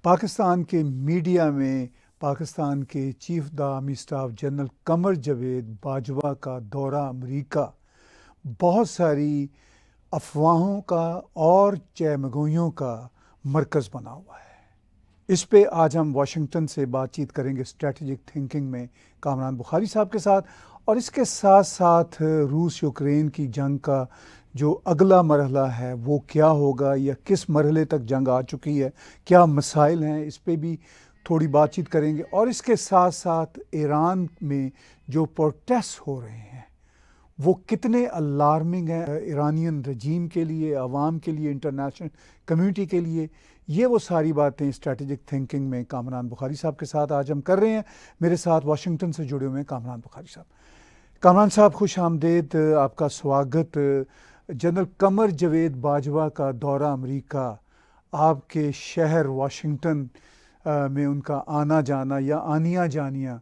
पाकिस्तान के मीडिया में पाकिस्तान के chief the army staff general Qamar Javed Bajwa का दौरा अमेरिका बहुत सारी अफवाहों का और चहमगोइयों का मरकज़ बना हुआ है। इस पे आज हम वाशिंगटन से बातचीत करेंगे स्ट्रेटजिक थिंकिंग में कामरान बुखारी साहब के साथ, और इसके साथ साथ रूस यूक्रेन की जंग का जो अगला मरहला है वो क्या होगा या किस मरहले तक जंग आ चुकी है, क्या मसाइल हैं, इस पे भी थोड़ी बातचीत करेंगे। और इसके साथ साथ ईरान में जो प्रोटेस्ट हो रहे हैं वो कितने अलार्मिंग हैं ईरानियन रजीम के लिए, अवाम के लिए, इंटरनेशनल कम्युनिटी के लिए। ये वो सारी बातें स्ट्रेटजिक थिंकिंग में कामरान बुखारी साहब के साथ आज हम कर रहे हैं। मेरे साथ वाशिंगटन से जुड़े हुए हैं कामरान बुखारी साहब। कामरान साहब खुश आमदेद, आपका स्वागत। जनरल कमर जावेद बाजवा का दौरा अमेरिका, आपके शहर वाशिंगटन में उनका आना जाना या आनिया जानिया,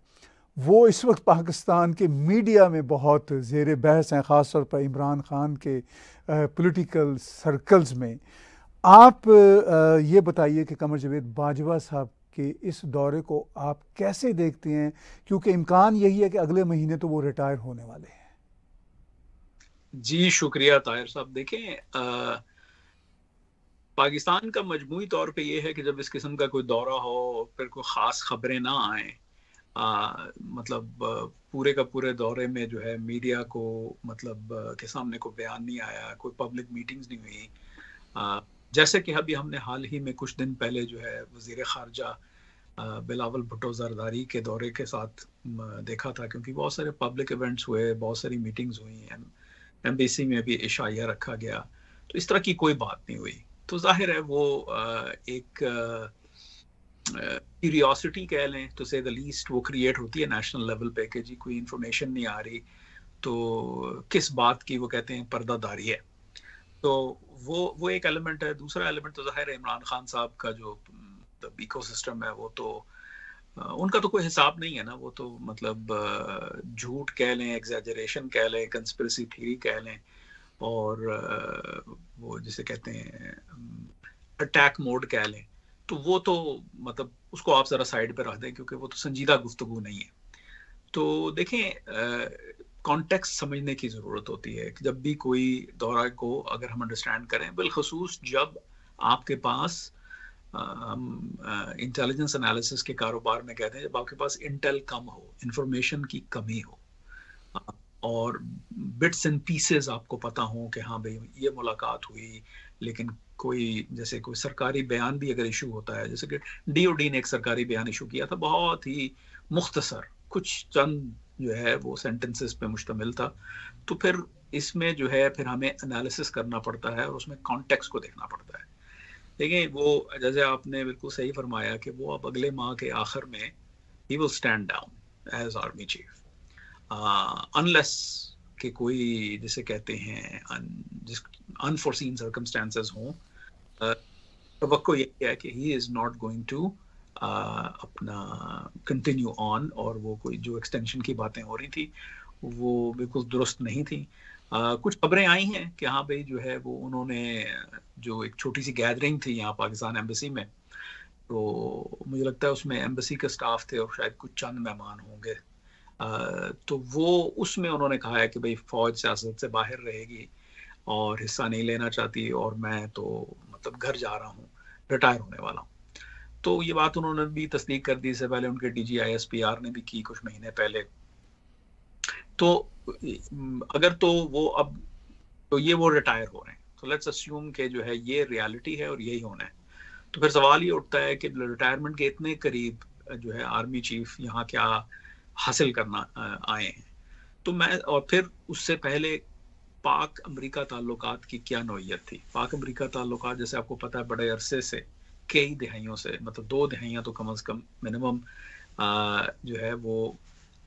वो इस वक्त पाकिस्तान के मीडिया में बहुत ज़ेर बहस हैं, ख़ास तौर पर इमरान ख़ान के पॉलिटिकल सर्कल्स में। आप ये बताइए कि कमर जावेद बाजवा साहब के इस दौरे को आप कैसे देखते हैं, क्योंकि इम्कान यही है कि अगले महीने तो वो रिटायर होने वाले हैं। जी शुक्रिया ताहिर साहब। देखें, पाकिस्तान का मजमूई तौर पे ये है कि जब इस किस्म का कोई दौरा हो फिर कोई ख़ास खबरें ना आए, मतलब पूरे का पूरे दौरे में जो है मीडिया को मतलब के सामने कोई बयान नहीं आया, कोई पब्लिक मीटिंग्स नहीं हुई। जैसे कि अभी हमने हाल ही में कुछ दिन पहले जो है वज़ीर ख़ारजा बिलावल भुट्टो ज़रदारी के दौरे के साथ देखा था, क्योंकि बहुत सारे पब्लिक इवेंट्स हुए, बहुत सारी मीटिंग्स हुई, एम्बेसी में भी इशाया रखा गया, तो इस तरह की कोई बात नहीं हुई। तो जाहिर है वो एक क्यूरियोसिटी कह लें तो से द लीस्ट वो क्रिएट होती है नेशनल लेवल पे कि जी कोई इंफॉर्मेशन नहीं आ रही, तो किस बात की वो कहते हैं पर्दादारी है। तो वो एक एलिमेंट है। दूसरा एलिमेंट तो जाहिर है इमरान खान साहब का जो इकोसिस्टम है, वो तो उनका तो कोई हिसाब नहीं है ना। वो तो मतलब झूठ कह लें, एग्जैजरेशन कह लें, कंस्पिरेसी थ्योरी कह लें, और वो जिसे कहते हैं अटैक मोड कह लें, तो वो तो मतलब उसको आप ज़रा साइड पे रख दें, क्योंकि वो तो संजीदा गुफ्तगू नहीं है। तो देखें, कॉन्टेक्स्ट समझने की ज़रूरत होती है कि जब भी कोई दौरा को अगर हम अंडरस्टैंड करें, बिलखसूस जब आपके पास हम इंटेलिजेंस एनालिसिस के कारोबार में कहते हैं, जब आपके पास इंटेल कम हो, इंफॉर्मेशन की कमी हो, और बिट्स एंड पीसेस आपको पता हो कि हाँ भाई ये मुलाकात हुई, लेकिन कोई जैसे कोई सरकारी बयान भी अगर इशू होता है, जैसे कि डीओडी ने एक सरकारी बयान इशू किया था, बहुत ही मुख्तसर, कुछ चंद जो है वो सेंटेंसेस पे मुश्तमिल था, तो फिर इसमें जो है फिर हमें एनालिसिस करना पड़ता है और उसमें कॉन्टेक्स्ट को देखना पड़ता है। देखिए, वो जैसे आपने बिल्कुल सही फरमाया कि वो अब अगले माह के आखिर में he will stand down as army chief, unless कि कोई जिसे कहते हैं अनफोर्सीन सर्कमस्टेंसेस हों। तवक्को ये है कि he is not going to अपना कंटिन्यू ऑन, और वो कोई जो एक्सटेंशन की बातें हो रही थी वो बिल्कुल दुरुस्त नहीं थी। कुछ खबरें आई हैं कि हाँ भाई जो है वो उन्होंने जो एक छोटी सी गैदरिंग थी यहाँ पाकिस्तान एम्बेसी में, तो मुझे लगता है उसमें एम्बेसी के स्टाफ थे और शायद कुछ चंद मेहमान होंगे, तो वो उसमें उन्होंने कहा है कि भाई फ़ौज सियासत से बाहर रहेगी और हिस्सा नहीं लेना चाहती, और मैं तो मतलब घर जा रहा हूँ, रिटायर होने वाला हूँ। तो ये बात उन्होंने भी तस्दीक कर दी। इससे पहले उनके डीजी ISPR ने भी की कुछ महीने पहले। तो अगर तो वो अब तो ये वो रिटायर हो रहे हैं, तो लेट्स अस्यूम के जो है ये रियलिटी है और यही होना है। तो फिर सवाल ये उठता है कि रिटायरमेंट के इतने करीब जो है आर्मी चीफ यहाँ क्या हासिल करना आए हैं। तो मैं, और फिर उससे पहले पाक अमेरिका ताल्लुकात की क्या नौइयत थी। पाक अमेरिका ताल्लुकात जैसे आपको पता है बड़े अरसे से, कई दिहाइयों से, मतलब 2 दिहाइयाँ तो कम से कम मिनिमम जो है वो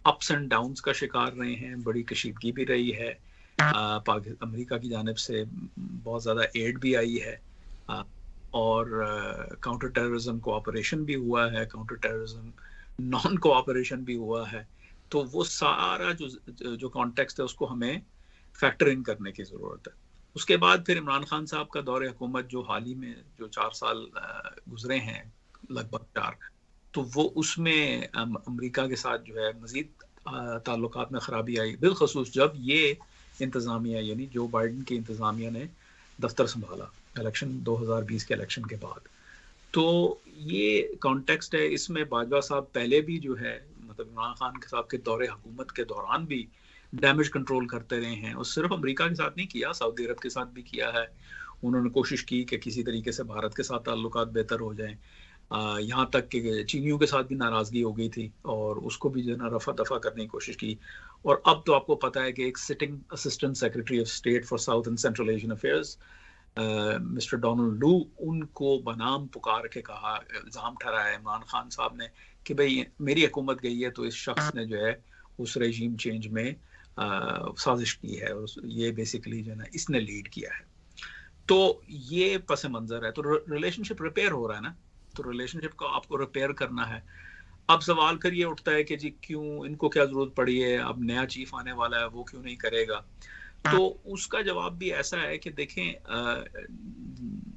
अप्स एंड डाउन्स का शिकार रहे हैं। बड़ी कशीदगी भी रही है, अमेरिका की जानिब से बहुत ज़्यादा एड भी आई है, और काउंटर टेररिज्म कोऑपरेशन भी हुआ है, काउंटर टेररिज्म नॉन कोऑपरेशन भी हुआ है। तो वो सारा जो कॉन्टेक्स्ट है उसको हमें फैक्टर इन करने की ज़रूरत है। उसके बाद फिर इमरान खान साहब का दौरे हुकूमत जो हाल ही में जो 4 साल गुजरे हैं, लगभग 4। तो वो उसमें अमेरिका के साथ जो है मज़ीद ताल्लुकात में ख़राबी आई, बिलखसूस जब ये इंतज़ामिया यानी जो बाइडन की इंतज़ामिया ने दफ्तर संभाला इलेक्शन 2020 के इलेक्शन के बाद। तो ये कॉन्टेक्स्ट है, इसमें बाजवा साहब पहले भी जो है मतलब इमरान खान के साहब के दौरे हुकूमत के दौरान भी डैमेज कंट्रोल करते रहे हैं, और सिर्फ अमेरिका के साथ नहीं किया, सऊदी अरब के साथ भी किया है। उन्होंने कोशिश की कि किसी तरीके से भारत के साथ ताल्लुकात बेहतर हो जाएं, यहाँ तक कि चीनियों के साथ भी नाराज़गी हो गई थी और उसको भी जो है ना रफा दफा करने की कोशिश की। और अब तो आपको पता है कि एक sitting assistant secretary of state for south and central Asian affairs mister Donald लू, उनको बनाम पुकार के कहा, इल्ज़ाम ठहराया इमरान खान साहब ने कि भाई मेरी हुकूमत गई है तो इस शख्स ने जो है उस रेजीम चेंज में साजिश की है और ये बेसिकली जो है ना इसने लीड किया है। तो ये पस मंज़र है। तो रिलेशनशिप रिपेयर हो रहा है ना, तो रिलेशनशिप को आपको रिपेयर करना है। अब सवाल फिर ये उठता है कि जी क्यों, इनको क्या ज़रूरत पड़ी है, अब नया चीफ आने वाला है, वो क्यों नहीं करेगा। तो उसका जवाब भी ऐसा है कि देखें,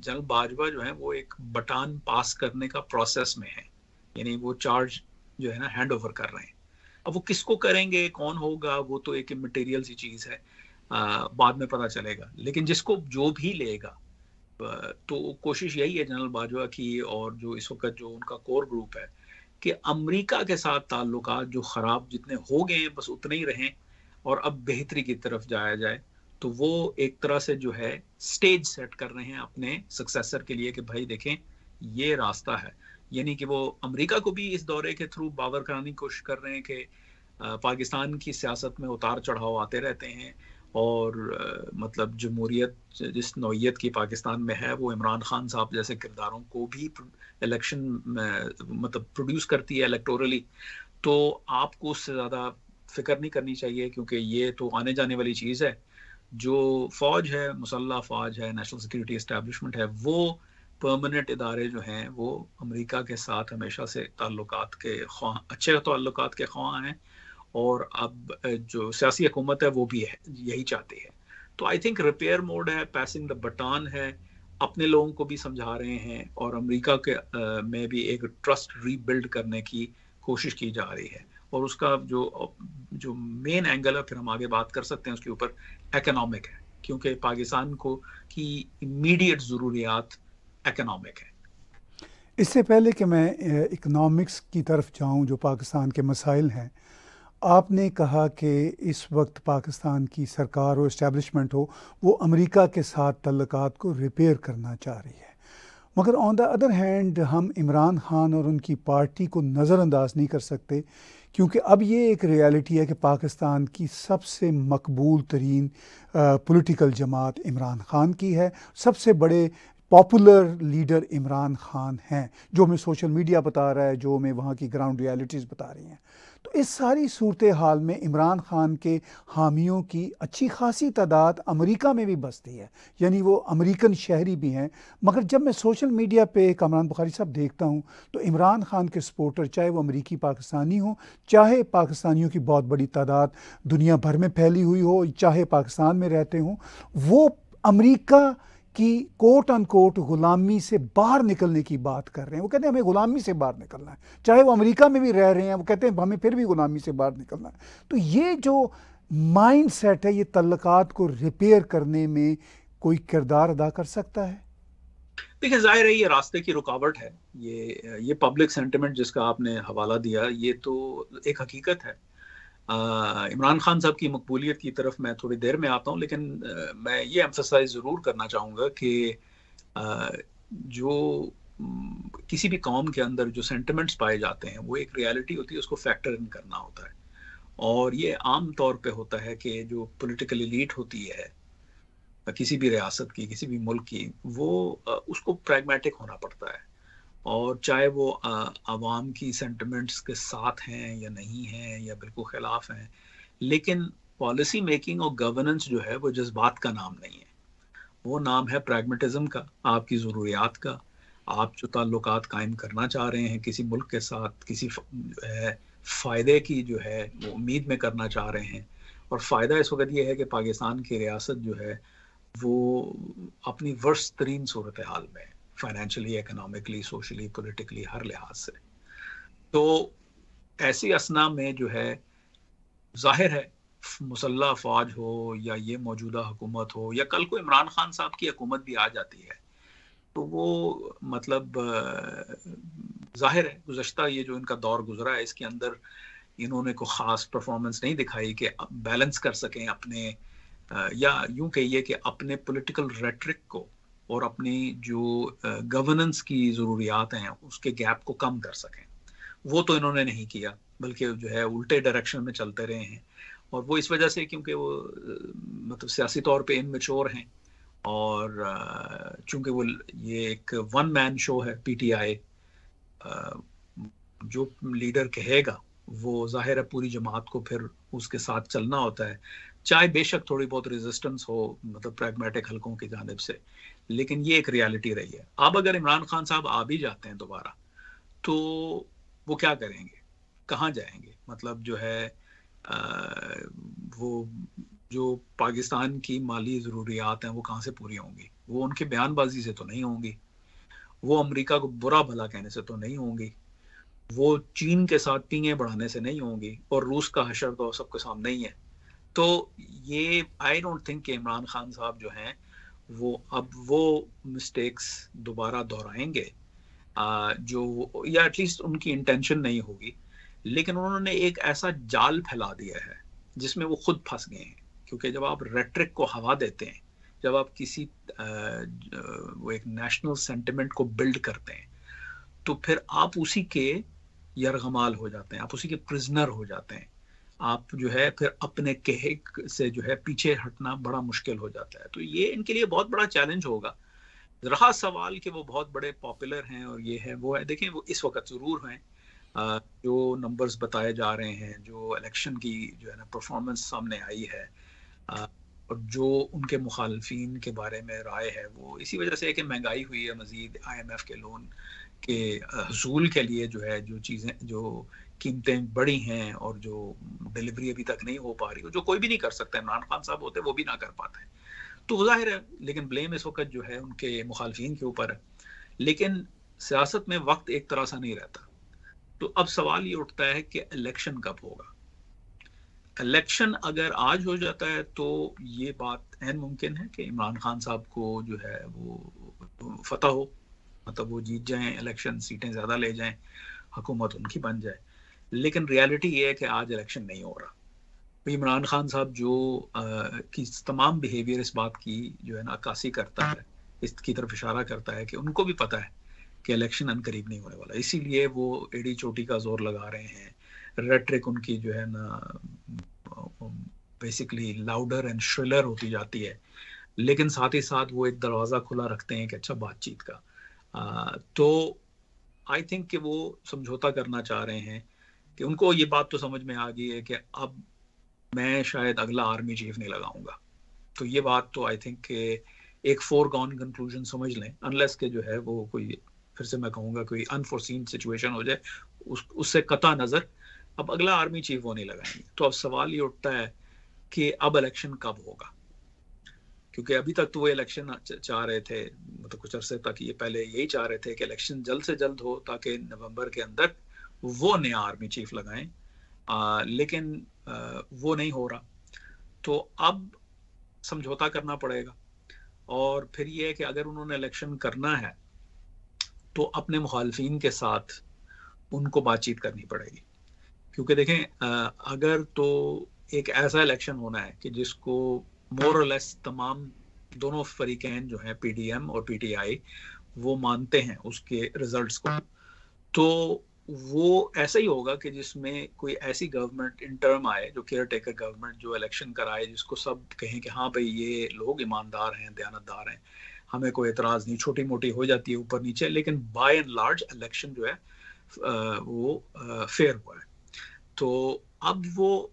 जनरल बाजवा जो है वो एक बटान पास करने का प्रोसेस में है, यानी वो चार्ज जो है ना हैंड ओवर कर रहे हैं। अब वो किसको करेंगे, कौन होगा, वो तो एक इमटेरियल सी चीज़ है, बाद में पता चलेगा। लेकिन जिसको जो भी लेगा, तो कोशिश यही है जनरल बाजवा की और जो इस वक्त जो उनका कोर ग्रुप है कि अमेरिका के साथ ताल्लुकात जो ख़राब जितने हो गए हैं बस उतने ही रहें और अब बेहतरी की तरफ जाया जाए। तो वो एक तरह से जो है स्टेज सेट कर रहे हैं अपने सक्सेसर के लिए कि भाई देखें ये रास्ता है, यानी कि वो अमेरिका को भी इस दौरे के थ्रू बावर कराने की कोशिश कर रहे हैं कि पाकिस्तान की सियासत में उतार चढ़ाव आते रहते हैं और मतलब जमहूरियत जिस नौइयत की पाकिस्तान में है वो इमरान खान साहब जैसे किरदारों को भी इलेक्शन में मतलब प्रोड्यूस करती है इलेक्टोरली। तो आपको उससे ज़्यादा फिक्र नहीं करनी चाहिए क्योंकि ये तो आने जाने वाली चीज़ है। जो फ़ौज है, मुसल्लह फ़ौज है, नेशनल सिक्योरिटी इस्टेब्लिशमेंट है, वो परमानेंट इदारे जो हैं वो अमेरिका के साथ हमेशा से ताल्लुकात के ख्वाह, अच्छे ताल्लुकात के ख्वाह हैं और अब जो सियासी हुकूमत है वो भी है यही चाहती है। तो आई थिंक रिपेयर मोड है, पैसिंग द बटान है, अपने लोगों को भी समझा रहे हैं और अमेरिका के में भी एक ट्रस्ट रीबिल्ड करने की कोशिश की जा रही है। और उसका जो मेन एंगल है, फिर हम आगे बात कर सकते हैं उसके ऊपर, इकोनॉमिक है, क्योंकि पाकिस्तान को की इमीडिएट ज़रूरियात इकोनॉमिक है। इससे पहले कि मैं इकोनॉमिक्स की तरफ जाऊं, जो पाकिस्तान के मसाइल हैं, आपने कहा कि इस वक्त पाकिस्तान की सरकार और इस्टेब्लिशमेंट हो वो अमेरिका के साथ तल्लुकात को रिपेयर करना चाह रही है, मगर ऑन द अदर हैंड हम इमरान खान और उनकी पार्टी को नज़रअंदाज नहीं कर सकते क्योंकि अब ये एक रियलिटी है कि पाकिस्तान की सबसे मकबूल तरीन पॉलिटिकल जमात इमरान खान की है। सबसे बड़े पॉपुलर लीडर इमरान खान हैं, जो हमें सोशल मीडिया बता रहा है, जो हमें वहाँ की ग्राउंड रियलिटीज़ बता रही हैं। तो इस सारी सूरत हाल में इमरान खान के हामियों की अच्छी खासी तादाद अमेरिका में भी बसती है, यानी वो अमेरिकन शहरी भी हैं। मगर जब मैं सोशल मीडिया पे कामरान बुखारी साहब देखता हूँ तो इमरान खान के सपोर्टर, चाहे वो अमेरिकी पाकिस्तानी हो, चाहे पाकिस्तानियों की बहुत बड़ी तादाद दुनिया भर में फैली हुई हो, चाहे पाकिस्तान में रहते हों, वो अमेरिका कि कोट अनकोट गुलामी से बाहर निकलने की बात कर रहे हैं। वो कहते हैं हमें गुलामी से बाहर निकलना है, चाहे वो अमेरिका में भी रह रहे हैं, वो कहते हैं हमें फिर भी गुलामी से बाहर निकलना है। तो ये जो माइंड सेट है, ये तल्लुकात को रिपेयर करने में कोई किरदार अदा कर सकता है? देखिए, जाहिर है ये रास्ते की रुकावट है। ये पब्लिक सेंटिमेंट जिसका आपने हवाला दिया, ये तो एक हकीकत है। इमरान खान साहब की मकबूलियत की तरफ मैं थोड़ी देर में आता हूँ, लेकिन मैं ये एम्फसाइज ज़रूर करना चाहूँगा कि जो किसी भी कौम के अंदर जो सेंटिमेंट्स पाए जाते हैं वो एक रियलिटी होती है, उसको फैक्टर इन करना होता है। और ये आम तौर पे होता है कि जो पॉलिटिकल एलीट होती है किसी भी रियासत की, किसी भी मुल्क की, वो उसको प्रैग्मेटिक होना पड़ता है, और चाहे वो आवाम की सेंटिमेंट्स के साथ हैं या नहीं हैं या बिल्कुल खिलाफ हैं, लेकिन पॉलिसी मेकिंग और गवर्नेंस जो है वो जज्बात का नाम नहीं है, वो नाम है प्रैग्मेटिज्म का, आपकी ज़रूरियात का। आप जो ताल्लुकात कायम करना चाह रहे हैं किसी मुल्क के साथ, किसी फ़ायदे की जो है वो उम्मीद में करना चाह रहे हैं, और फ़ायदा इस वक्त ये है कि पाकिस्तान की रियासत जो है वो अपनी वर्स्ट तरीन सूरत हाल में है। फाइनेंशियली, इकोनॉमिकली, सोशली, पॉलिटिकली, हर लिहाज से। तो ऐसी असना में जो है जाहिर है मुसल्लह फौज हो या ये मौजूदा हुकूमत हो या कल को इमरान खान साहब की हुकूमत भी आ जाती है, तो वो मतलब जाहिर है गुज़श्ता ये जो इनका दौर गुजरा है इसके अंदर इन्होंने को ख़ास परफॉर्मेंस नहीं दिखाई कि बैलेंस कर सकें अपने या यूं कहिए कि अपने पॉलिटिकल रेटरिक को और अपनी जो गवर्नेंस की ज़रूरियात हैं उसके गैप को कम कर सकें। वो तो इन्होंने नहीं किया, बल्कि जो है उल्टे डायरेक्शन में चलते रहे हैं। और वो इस वजह से क्योंकि वो मतलब सियासी तौर पे इनमेच्योर हैं और चूंकि वो ये एक वन मैन शो है पीटीआई, जो लीडर कहेगा वो जाहिर है पूरी जमात को फिर उसके साथ चलना होता है, चाहे बेशक थोड़ी बहुत रेजिस्टेंस हो मतलब प्रैग्मेटिक हलकों की जानिब से, लेकिन ये एक रियलिटी रही है। अब अगर इमरान खान साहब आ भी जाते हैं दोबारा तो वो क्या करेंगे, कहाँ जाएंगे? मतलब जो है वो जो पाकिस्तान की माली ज़रूरियात हैं वो कहाँ से पूरी होंगी? वो उनके बयानबाजी से तो नहीं होंगी, वो अमेरिका को बुरा भला कहने से तो नहीं होंगी, वो चीन के साथ पींगे बढ़ाने से नहीं होंगी, और रूस का हशर तो सबके सामने ही है। तो ये आई डोंट थिंक कि इमरान खान साहब जो हैं वो अब वो मिस्टेक्स दोबारा दोहराएंगे जो, या एटलीस्ट उनकी इंटेंशन नहीं होगी। लेकिन उन्होंने एक ऐसा जाल फैला दिया है जिसमें वो खुद फंस गए हैं, क्योंकि जब आप रेट्रिक को हवा देते हैं, जब आप किसी वो एक नेशनल सेंटिमेंट को बिल्ड करते हैं, तो फिर आप उसी के यरगमाल हो जाते हैं, आप उसी के प्रिजनर हो जाते हैं। आप जो है फिर अपने कहे से जो है पीछे हटना बड़ा मुश्किल हो जाता है। तो ये इनके लिए बहुत बड़ा चैलेंज होगा। रहा सवाल कि वो बहुत बड़े पॉपुलर हैं और ये है वो है, देखें वो इस वक्त जरूर हैं, जो नंबर्स बताए जा रहे हैं, जो इलेक्शन की जो है ना परफॉर्मेंस सामने आई है, और जो उनके मुखालफिन के बारे में राय है, वो इसी वजह से है कि महंगाई हुई है, मजीद IMF के लोन के हसूल के लिए जो है जो चीज़ें, जो कीमतें बढ़ी हैं और जो डिलीवरी अभी तक नहीं हो पा रही, जो कोई भी नहीं कर सकता, इमरान खान साहब होते वो भी ना कर पाते हैं, तो जाहिर है। लेकिन ब्लेम इस वक्त जो है उनके मुखालफिन के ऊपर है। लेकिन सियासत में वक्त एक तरह सा नहीं रहता, तो अब सवाल ये उठता है कि इलेक्शन कब होगा। इलेक्शन अगर आज हो जाता है तो ये बात ऐन मुमकिन है कि इमरान खान साहब को जो है वो फतह हो, मतलब वो जीत जाएं इलेक्शन, सीटें ज़्यादा ले जाएं, हुकूमत उनकी बन जाए। लेकिन रियलिटी ये है कि आज इलेक्शन नहीं हो रहा। इमरान खान साहब जो की तमाम बिहेवियर इस बात की जो है ना अक्कासी करता है, इसकी तरफ इशारा करता है कि उनको भी पता है कि इलेक्शन अनकरीब नहीं होने वाला, इसीलिए वो एड़ी चोटी का जोर लगा रहे हैं। रेट्रिक उनकी जो है ना बेसिकली लाउडर एंड श्रिलर होती जाती है, लेकिन साथ ही साथ वो एक दरवाज़ा खुला रखते हैं कि अच्छा बातचीत का। तो आई थिंक कि वो समझौता करना चाह रहे हैं, कि उनको ये बात तो समझ में आ गई है कि अब मैं शायद अगला आर्मी चीफ नहीं लगाऊंगा। तो ये बात तो आई थिंक एक फोरगॉन कंक्लूजन समझ लें, अनलेस के जो है वो कोई, फिर से मैं कहूँगा, कोई अनफोर्सीन सिचुएशन हो जाए, उससे कता नज़र अब अगला आर्मी चीफ वो नहीं लगाएंगे। तो अब सवाल ये उठता है कि अब इलेक्शन कब होगा, क्योंकि अभी तक तो वो इलेक्शन चाह रहे थे, मतलब कुछ अरसे तक ये पहले यही चाह रहे थे कि इलेक्शन जल्द से जल्द हो ताकि नवंबर के अंदर वो नया आर्मी चीफ लगाएं, लेकिन वो नहीं हो रहा। तो अब समझौता करना पड़ेगा, और फिर ये है कि अगर उन्होंने इलेक्शन करना है तो अपने मुखालफिन के साथ उनको बातचीत करनी पड़ेगी, क्योंकि देखें अगर तो एक ऐसा इलेक्शन होना है कि जिसको मोर और लेस तमाम दोनों फरीकैन जो हैं PDM और PTI वो मानते हैं उसके रिजल्ट्स को, तो वो ऐसा ही होगा कि जिसमें कोई ऐसी गवर्नमेंट इन टर्म आए, जो केयर टेकर गवर्नमेंट, जो इलेक्शन कराए, जिसको सब कहें कि हाँ भाई ये लोग ईमानदार हैं, दयानतदार हैं, हमें कोई एतराज़ नहीं, छोटी मोटी हो जाती है ऊपर नीचे, लेकिन बाय एंड लार्ज इलेक्शन जो है वो फेयर हुआ है। तो अब वो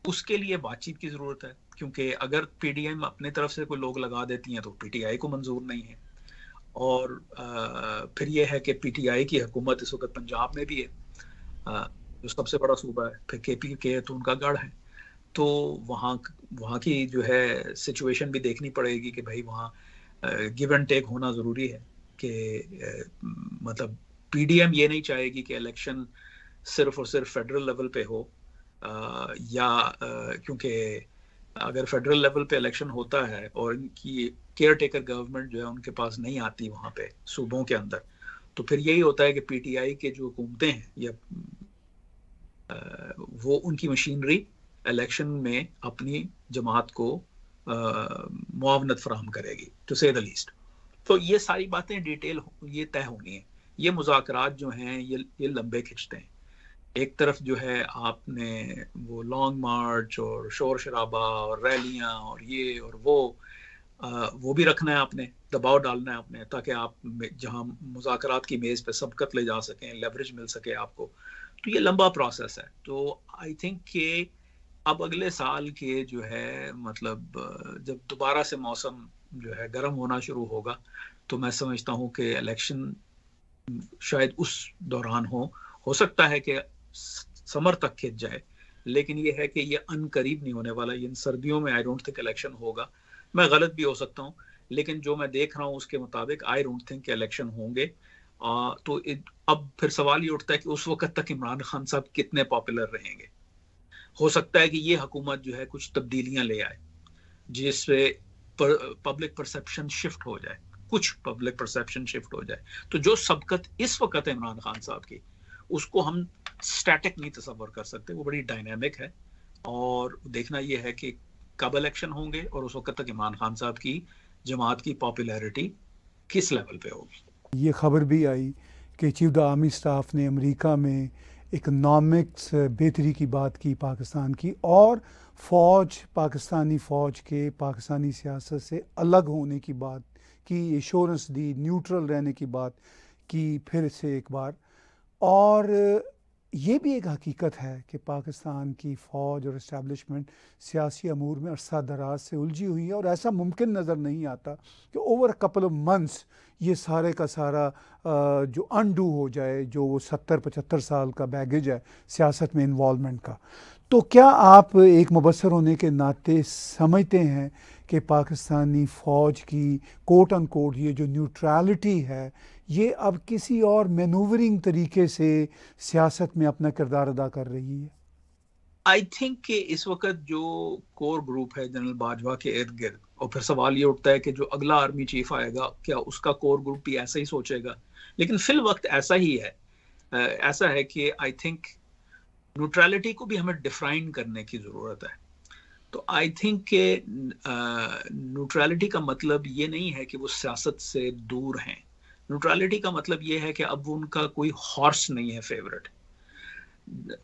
उसके लिए बातचीत की ज़रूरत है, क्योंकि अगर PDM अपने तरफ से कोई लोग लगा देती हैं तो PTI को मंजूर नहीं है, और फिर ये है कि PTI की हुकूमत इस वक्त पंजाब में भी है, जो सबसे बड़ा सूबा है, फिर KPK तो उनका गढ़ है, तो वहाँ की जो है सिचुएशन भी देखनी पड़ेगी कि भाई वहाँ गिव एंड टेक होना ज़रूरी है मतलब पीडीएम ये नहीं चाहेगी कि इलेक्शन सिर्फ और सिर्फ फेडरल लेवल पे हो, क्योंकि अगर फेडरल लेवल पे इलेक्शन होता है और इनकी केयर टेकर गवर्नमेंट जो है उनके पास नहीं आती वहाँ पे सूबों के अंदर, तो फिर यही होता है कि पीटीआई के जो हुकूमतें हैं या वो उनकी मशीनरी इलेक्शन में अपनी जमात को मुआवनत फराहम करेगी, टू से द लीस्ट। तो ये सारी बातें डिटेल ये तय होनी है। ये मुज़ाकरात जो हैं ये लंबे खिंचते हैं। एक तरफ जो है आपने वो लॉन्ग मार्च और शोर शराबा और रैलियां और ये और वो भी रखना है आपने, दबाव डालना है आपने, ताकि आप जहां मुज़ाकरात की मेज़ पे सबकत ले जा सकें, लेवरेज मिल सके आपको। तो ये लंबा प्रोसेस है। तो आई थिंक कि अब अगले साल के जो है मतलब जब दोबारा से मौसम जो है गर्म होना शुरू होगा, तो मैं समझता हूँ कि इलेक्शन शायद उस दौरान हो सकता है कि समर तक खिंच जाए, लेकिन ये है कि ये अनकरीब नहीं होने वाला। इन सर्दियों में आई डोंट थिंक इलेक्शन होगा। मैं गलत भी हो सकता हूँ, लेकिन जो मैं देख रहा हूँ उसके मुताबिक आई डोंट थिंक इलेक्शन होंगे। तो अब फिर सवाल ये उठता है कि उस वक्त तक इमरान खान साहब कितने पॉपुलर रहेंगे। हो सकता है कि ये हुकूमत जो है कुछ तब्दीलियां ले आए जिससे पब्लिक परसेप्शन शिफ्ट हो जाए, कुछ पब्लिक परसेप्शन शिफ्ट हो जाए। तो जो सबकत इस वक्त है इमरान खान साहब की, उसको हम स्टैटिक नहीं तस्वर कर सकते, वो बड़ी डायनामिक है। और देखना यह है कि कब इलेक्शन होंगे और उस वक्त तक इमरान खान साहब की जमात की पॉपुलैरिटी किस लेवल पे होगी। ये खबर भी आई कि चीफ द आर्मी स्टाफ ने अमेरिका में इकनॉमिक्स बेहतरी की बात की पाकिस्तान की, और फ़ौज, पाकिस्तानी फ़ौज के पाकिस्तानी सियासत से अलग होने की बात की, एश्योरेंस दी, न्यूट्रल रहने की बात की फिर से एक बार। और ये भी एक हकीकत है कि पाकिस्तान की फ़ौज और इस्टेब्लिशमेंट सियासी अमूर में अरसा दराज से उलझी हुई है, और ऐसा मुमकिन नज़र नहीं आता कि ओवर कपल ऑफ मंथ्स ये सारे का सारा जो अनडू हो जाए, जो वो 70-75 साल का बैगेज है सियासत में इन्वॉल्वमेंट का। तो क्या आप एक मुबस्सर होने के नाते समझते हैं कि पाकिस्तानी फ़ौज की कोट अन कोट ये जो न्यूट्रलिटी है, ये अब किसी और मैनूवरिंग तरीके से सियासत में अपना किरदार अदा कर रही है? आई थिंक कि इस वक्त जो कोर ग्रुप है जनरल बाजवा के इर्द गिर्द, और फिर सवाल ये उठता है कि जो अगला आर्मी चीफ आएगा क्या उसका कोर ग्रुप भी ऐसा ही सोचेगा। लेकिन फिल वक्त ऐसा ही है, ऐसा है कि आई थिंक न्यूट्रलिटी को भी हमें डिफाइन करने की ज़रूरत है। तो आई थिंक के न्यूट्रलिटी का मतलब ये नहीं है कि वो सियासत से दूर हैं। न्यूट्रलिटी का मतलब ये है कि अब उनका कोई हॉर्स नहीं है फेवरेट।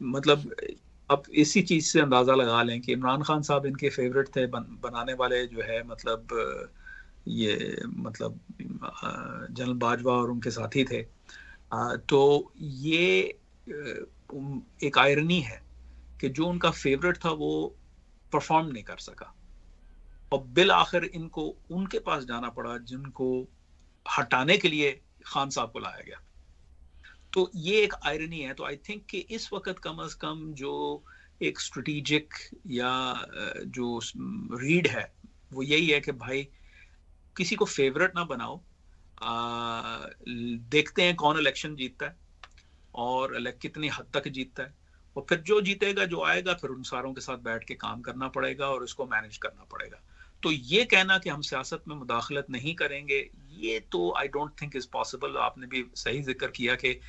मतलब अब इसी चीज से अंदाजा लगा लें कि इमरान खान साहब इनके फेवरेट थे, बनाने वाले जो है मतलब ये मतलब जनरल बाजवा और उनके साथी थे। तो ये एक आयरनी है कि जो उनका फेवरेट था वो परफॉर्म नहीं कर सका, और बिल आखिर इनको उनके पास जाना पड़ा जिनको हटाने के लिए खान साहब को लाया गया। तो ये एक आयरनी है। तो आई थिंक कि इस वक्त कम अज कम जो एक स्ट्रेटेजिक या जो रीड है वो यही है कि भाई किसी को फेवरेट ना बनाओ, देखते हैं कौन इलेक्शन जीतता है और कितनी हद तक जीतता है, और फिर जो जीतेगा जो आएगा फिर उन सारों के साथ बैठ के काम करना पड़ेगा और इसको मैनेज करना पड़ेगा। तो ये कहना कि हम सियासत में मुदाखलत नहीं करेंगे, ये तो आई डोंट थिंक इज पॉसिबल। आपने भी सही जिक्र किया कि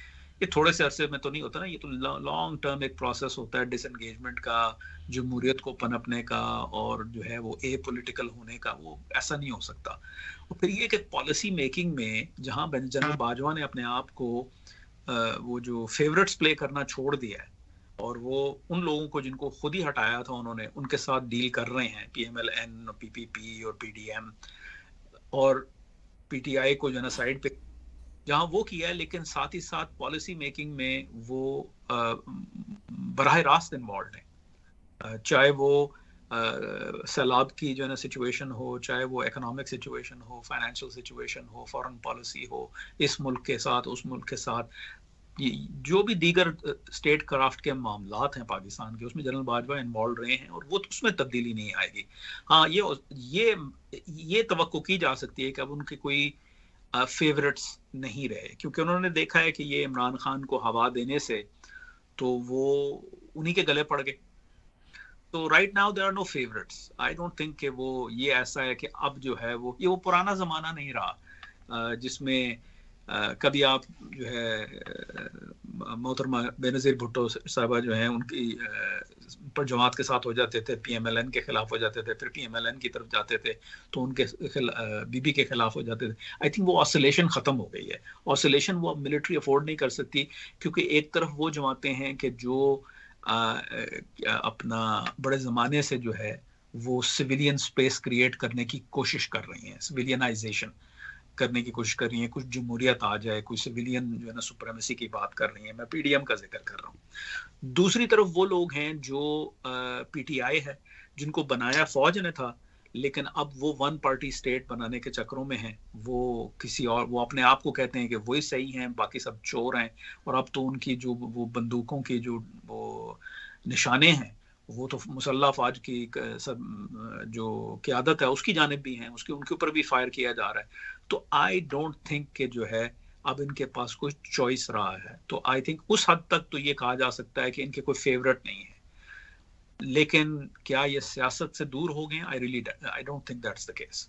ये थोड़े से अरसे में तो नहीं होता ना, ये तो लॉन्ग टर्म एक प्रोसेस होता है डिसएंगेजमेंट का, जमहूरियत को पनपने का, और जो है वो ए पॉलिटिकल होने का। वो ऐसा नहीं हो सकता। और फिर ये कि पॉलिसी मेकिंग में जहां जनरल बाजवा ने अपने आप को वो जो फेवरेट्स प्ले करना छोड़ दिया है और वो उन लोगों को जिनको खुद ही हटाया था उन्होंने उनके साथ डील कर रहे हैं, PMLN और PPP और PDM और PTI को जो है साइड पे जहां वो किया है, लेकिन साथ ही साथ पॉलिसी मेकिंग में वो बराह रास्त इन्वॉल्व है। चाहे वो सैलाब की जो है ना सिचुएशन हो, चाहे वो इकोनॉमिक सिचुएशन हो, फाइनेंशियल सिचुएशन हो, फॉरेन पॉलिसी हो, इस मुल्क के साथ उस मुल्क के साथ, जो भी दीगर स्टेट क्राफ्ट के मामलात हैं पाकिस्तान के, उसमें जनरल बाजवा इन्वॉल्व रहे हैं और वो उसमें तब्दीली नहीं आएगी। हाँ, ये तवक्को की जा सकती है कि अब उनके कोई फेवरेट्स नहीं रहे, क्योंकि उन्होंने देखा है कि ये इमरान खान को हवा देने से तो वो उन्हीं के गले पड़ गए। तो right now there are no favourites. I don't think कि वो ये ऐसा है कि अब जो है वो पुराना ज़माना नहीं रहा जिसमें कभी आप जो है मोहतरमा बेनज़ीर भुट्टो साहबा जो हैं उनकी पर जमात के साथ हो जाते थे, पीएमएलएन के खिलाफ हो जाते थे, फिर पीएमएलएन की तरफ जाते थे तो उनके बीबी के खिलाफ हो जाते थे। आई थिंक वो ऑसिलेशन ख़त्म हो गई है। ऑसिलेशन वो मिलिट्री अफोर्ड नहीं कर सकती, क्योंकि एक तरफ वो जमातें हैं कि जो अपना बड़े ज़माने से जो है वो सिविलियन स्पेस क्रिएट करने की कोशिश कर रही हैं, सिविलियनाइजेशन करने की कोशिश कर रही हैं, कुछ जमहूरियत आ जाए, कोई सिविलियन जो है ना सुप्रीमेसी की बात कर रही हैं। मैं पीडीएम का जिक्र कर रहा हूँ। दूसरी तरफ वो लोग हैं जो पीटीआई है, जिनको बनाया फौज ने था, लेकिन अब वो वन पार्टी स्टेट बनाने के चक्करों में हैं। वो किसी और, वो अपने आप को कहते हैं कि वही सही हैं, बाकी सब चोर हैं। और अब तो उनकी जो वो बंदूकों की जो वो निशाने हैं वो तो मुसल्लह फौज की सब जो क़यादत है उसकी जानिब भी हैं, उसके उनके ऊपर भी फायर किया जा रहा है। तो आई डोंट थिंक कि जो है अब इनके पास कोई चॉइस रहा है। तो आई थिंक उस हद तक तो ये कहा जा सकता है कि इनके कोई फेवरेट नहीं है। लेकिन क्या ये सियासत से दूर हो गए? आई don't think that's the case.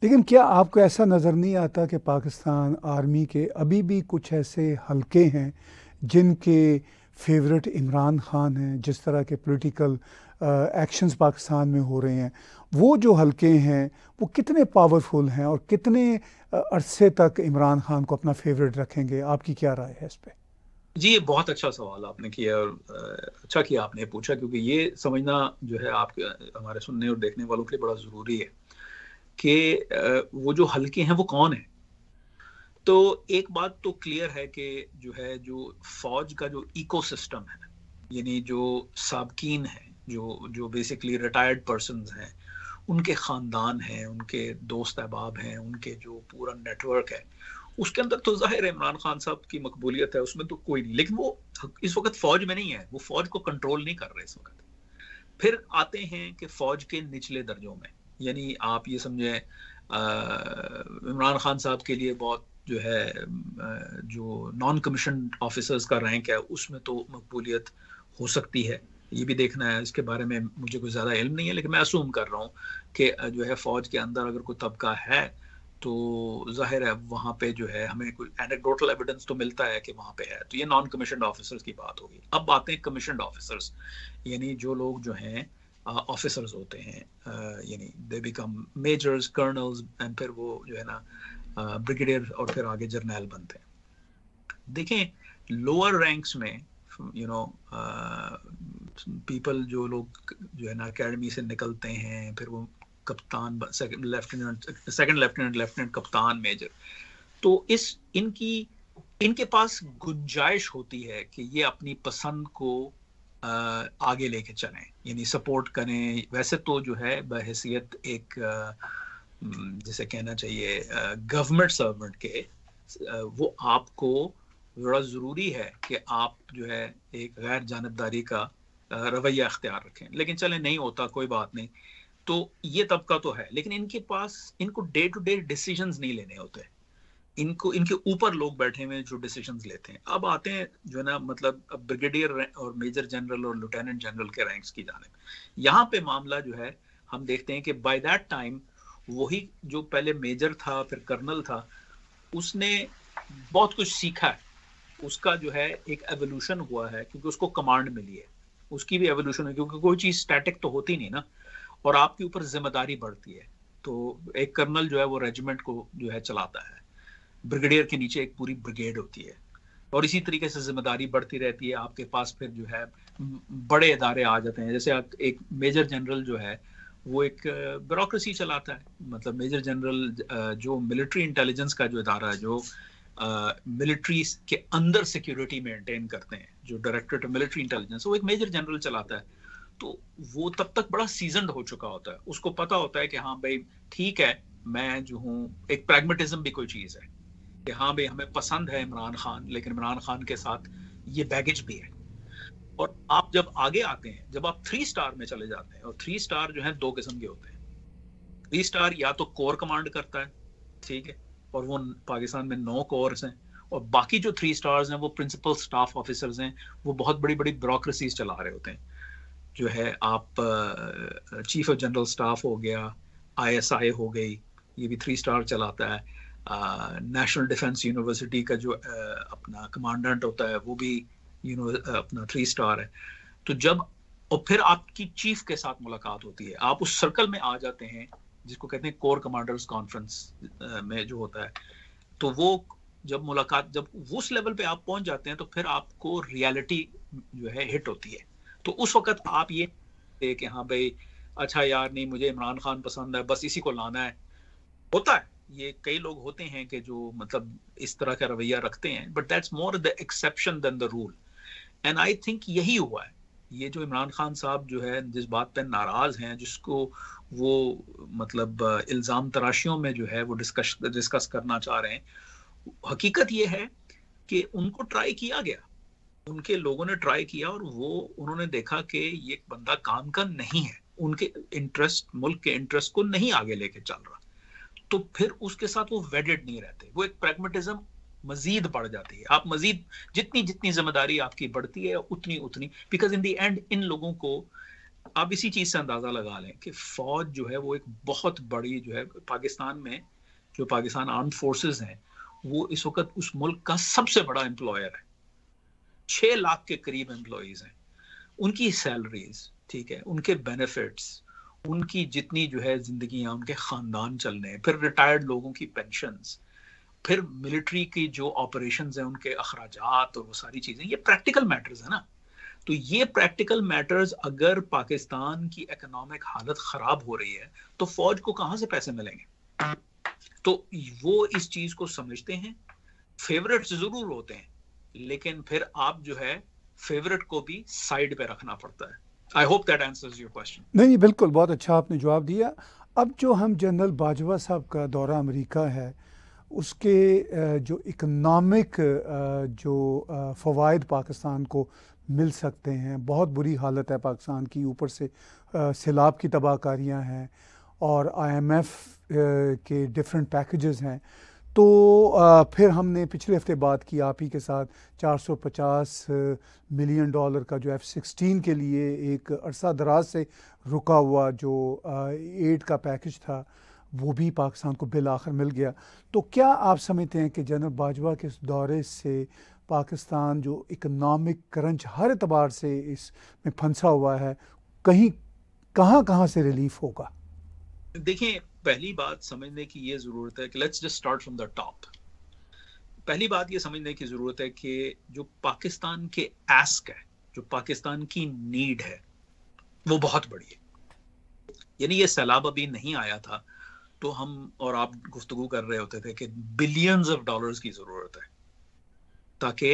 लेकिन क्या आपको ऐसा नज़र नहीं आता कि पाकिस्तान आर्मी के अभी भी कुछ ऐसे हलके हैं जिनके फेवरेट इमरान खान हैं? जिस तरह के पॉलिटिकल एक्शंस पाकिस्तान में हो रहे हैं, वो जो हलके हैं वो कितने पावरफुल हैं और कितने अरसे तक इमरान खान को अपना फेवरेट रखेंगे? आपकी क्या राय है इस पे? जी, ये बहुत अच्छा सवाल आपने किया और अच्छा किया आपने पूछा, क्योंकि ये समझना जो है आपके हमारे सुनने और देखने वालों के लिए बड़ा ज़रूरी है कि वो जो हलके हैं वो कौन है। तो एक बात तो क्लियर है कि जो है जो फौज का जो इकोसिस्टम है, यानी जो साबकीन है, जो बेसिकली रिटायर्ड पर्सन्स हैं, उनके ख़ानदान हैं, उनके दोस्त अहबाब हैं, उनके जो पूरा नेटवर्क है, उसके अंदर तो ज़ाहिर है इमरान खान साहब की मकबूलियत है, उसमें तो कोई नहीं। लेकिन वो इस वक्त फ़ौज में नहीं है, वो फ़ौज को कंट्रोल नहीं कर रहे इस वक्त। फिर आते हैं कि फ़ौज के निचले दर्जों में, यानी आप ये समझें इमरान खान साहब के लिए बहुत जो है जो नॉन कमीशन ऑफिसर्स का रैंक है उसमें तो मकबूलियत हो सकती है। ये भी देखना है, इसके बारे में मुझे कोई ज़्यादा इल्म नहीं है, लेकिन मैं असूम कर रहा हूँ कि जो है फ़ौज के अंदर अगर कोई तबका है तो ज़ाहिर है वहाँ पे जो है हमें कोई एनेक्डोटल एविडेंस तो मिलता है कि वहाँ पे है। तो ये नॉन कमीशन्ड ऑफिसर्स की बात होगी। अब आते हैं कमीशन्ड ऑफिसर्स, यानी जो लोग जो हैं ऑफिसर्स होते हैं, यानी they become measures, colonel's, and फिर वो जो है ना ब्रिगेडियर और फिर आगे जर्नैल बनते हैं। देखें लोअर रैंक्स में यू नो पीपल जो लोग जो है ना एकेडमी से निकलते हैं, फिर वो कप्तान, सेकंड लेफ्टिनेंट, कप्तान, मेजर, तो इनके पास गुंजाइश होती है कि ये अपनी पसंद को आगे लेके चलें, यानी सपोर्ट करें। वैसे तो जो है बहैसियत एक जिसे कहना चाहिए गवर्नमेंट सर्वेंट के, वो आपको बड़ा ज़रूरी है कि आप जो है एक गैर जानबदारी का रवैया अख्तियार रखें। लेकिन चले नहीं होता, कोई बात नहीं। तो ये तबका तो है, लेकिन इनको डे टू डे डिसीजंस नहीं लेने होते। इनके ऊपर लोग बैठे हुए जो डिसीजंस लेते हैं। अब आते हैं जो है ना मतलब ब्रिगेडियर और मेजर जनरल और लेफ्टिनेंट जनरल के रैंक्स की जानिब। यहाँ पे मामला जो है हम देखते हैं कि बाय दैट टाइम वही जो पहले मेजर था फिर कर्नल था, उसने बहुत कुछ सीखा है। उसका जो है एक एवोल्यूशन हुआ है, क्योंकि उसको कमांड मिली है, उसकी भी एवोल्यूशन है, क्योंकि कोई चीज़ स्टैटिक तो होती नहीं ना, और आपके ऊपर जिम्मेदारी बढ़ती है। तो एक कर्नल जो है वो रेजिमेंट को जो है चलाता है, ब्रिगेडियर के नीचे एक पूरी ब्रिगेड होती है, और इसी तरीके से जिम्मेदारी बढ़ती रहती है। आपके पास फिर जो है बड़े इदारे आ जाते हैं, जैसे एक मेजर जनरल जो है वो एक ब्यूरोक्रेसी चलाता है। मतलब मेजर जनरल जो मिलिट्री इंटेलिजेंस का जो इदारा है, जो मिलिट्री के अंदर सिक्योरिटी मेंटेन करते हैं, जो डायरेक्टरेट ऑफ मिलिट्री इंटेलिजेंस, वो एक मेजर जनरल चलाता है। तो वो तब तक बड़ा सीजनड हो चुका होता है, उसको पता होता है कि हाँ भाई ठीक है, मैं जो हूँ, एक प्रैग्मेटिज्म भी कोई चीज़ है कि हाँ भाई हमें पसंद है इमरान खान, लेकिन इमरान खान के साथ ये बैगेज भी है। और आप जब आगे आते हैं, जब आप 3 स्टार में चले जाते हैं, और 3 स्टार जो है 2 किस्म के होते हैं। 3 स्टार या तो कोर कमांड करता है, ठीक है, और वो पाकिस्तान में 9 कोर्स हैं, और बाकी जो 3 स्टार्स हैं वो प्रिंसिपल स्टाफ ऑफिसर्स हैं, वो बहुत बड़ी बड़ी ब्यूरोक्रेसीज चला रहे होते हैं। जो है आप चीफ ऑफ जनरल स्टाफ हो गया, ISI हो गई, ये भी 3 स्टार चलाता है। नेशनल डिफेंस यूनिवर्सिटी का जो अपना कमांडेंट होता है वो भी अपना 3 स्टार है। तो जब और फिर आपकी चीफ के साथ मुलाकात होती है, आप उस सर्कल में आ जाते हैं जिसको कहते हैं कोर कमांडर्स कॉन्फ्रेंस में जो होता है। तो वो जब उस लेवल पे आप पहुंच जाते हैं तो फिर आपको रियलिटी जो है हिट होती है। तो उस वक्त आप ये कि हाँ भाई अच्छा यार नहीं मुझे इमरान खान पसंद है, बस इसी को लाना है, होता है। ये कई लोग होते हैं कि जो मतलब इस तरह का रवैया रखते हैं, but that's more the exception than the rule. And I think यही हुआ है। ये जो इमरान खान साहब जो है जिस बात पे नाराज हैं, जिसको वो मतलब इल्ज़ाम तराशियों में जो है वो डिस्कस करना चाह रहे हैं, हकीकत ये है कि उनको ट्राई किया गया, उनके लोगों ने ट्राई किया और वो उन्होंने देखा कि ये बंदा काम का नहीं है, उनके इंटरेस्ट, मुल्क के इंटरेस्ट को नहीं आगे लेके चल रहा। तो फिर उसके साथ वो वेडेड नहीं रहते, वो एक प्रैग्मेटिज्म मजीद बढ़ जाती है। आप मजीद जितनी जितनी जिम्मेदारी आपकी बढ़ती है उतनी उतनी, because in the and in लोगों को आप इसी चीज से अंदाजा लगा लें कि फौज जो है वो एक बहुत बड़ी जो है पाकिस्तान में, जो पाकिस्तान आर्म फोर्सेस हैं वो इस वक्त उस मुल्क का सबसे बड़ा एम्प्लॉयर है। 6 लाख के करीब एम्प्लॉइज हैं, उनकी सैलरीज, ठीक है, उनके बेनिफिट्स, उनकी जितनी जो है जिंदगियां, उनके खानदान चलने, फिर रिटायर्ड लोगों की पेंशन्स, फिर मिलिट्री की जो ऑपरेशंस हैं उनके अखराजात और वो सारी चीजें, ये प्रैक्टिकल मैटर्स है ना। तो ये प्रैक्टिकल मैटर्स, अगर पाकिस्तान की इकोनॉमिक हालत खराब हो रही है तो फौज को कहां से पैसे मिलेंगे? तो वो इस चीज को समझते हैं। फेवरेट्स जरूर होते हैं, लेकिन फिर आप जो है फेवरेट को भी साइड पे रखना पड़ता है। I hope that answers your question. नहीं, बिल्कुल, बहुत अच्छा आपने जवाब दिया। अब जो हम जनरल बाजवा साहब का दौरा अमेरिका है, उसके जो इकनॉमिक जो फ़वाइद पाकिस्तान को मिल सकते हैं, बहुत बुरी हालत है पाकिस्तान की, ऊपर से सैलाब की तबाहकारियाँ हैं और IMF के डिफरेंट पैकेजेस हैं। तो फिर हमने पिछले हफ्ते बात की आप ही के साथ $450 मिलियन का जो F-16 के लिए एक अरसा दराज से रुका हुआ जो एड का पैकेज था, वो भी पाकिस्तान को बिल आखिर मिल गया। तो क्या आप समझते हैं कि जनरल बाजवा के इस दौरे से पाकिस्तान जो इकनॉमिक क्रंच हर एतबार से इसमें फंसा हुआ है, कहीं कहाँ से रिलीफ होगा? देखिए, पहली बात समझने की ये जरूरत है कि let's just start from the top. पहली बात ये समझने की जरूरत है कि जो पाकिस्तान के आस्क है, जो पाकिस्तान की नीड है, वो बहुत बड़ी है। यानी ये सैलाब अभी नहीं आया था तो हम और आप गुफ्तगू कर रहे होते थे कि बिलियंस ऑफ डॉलर्स की जरूरत है ताकि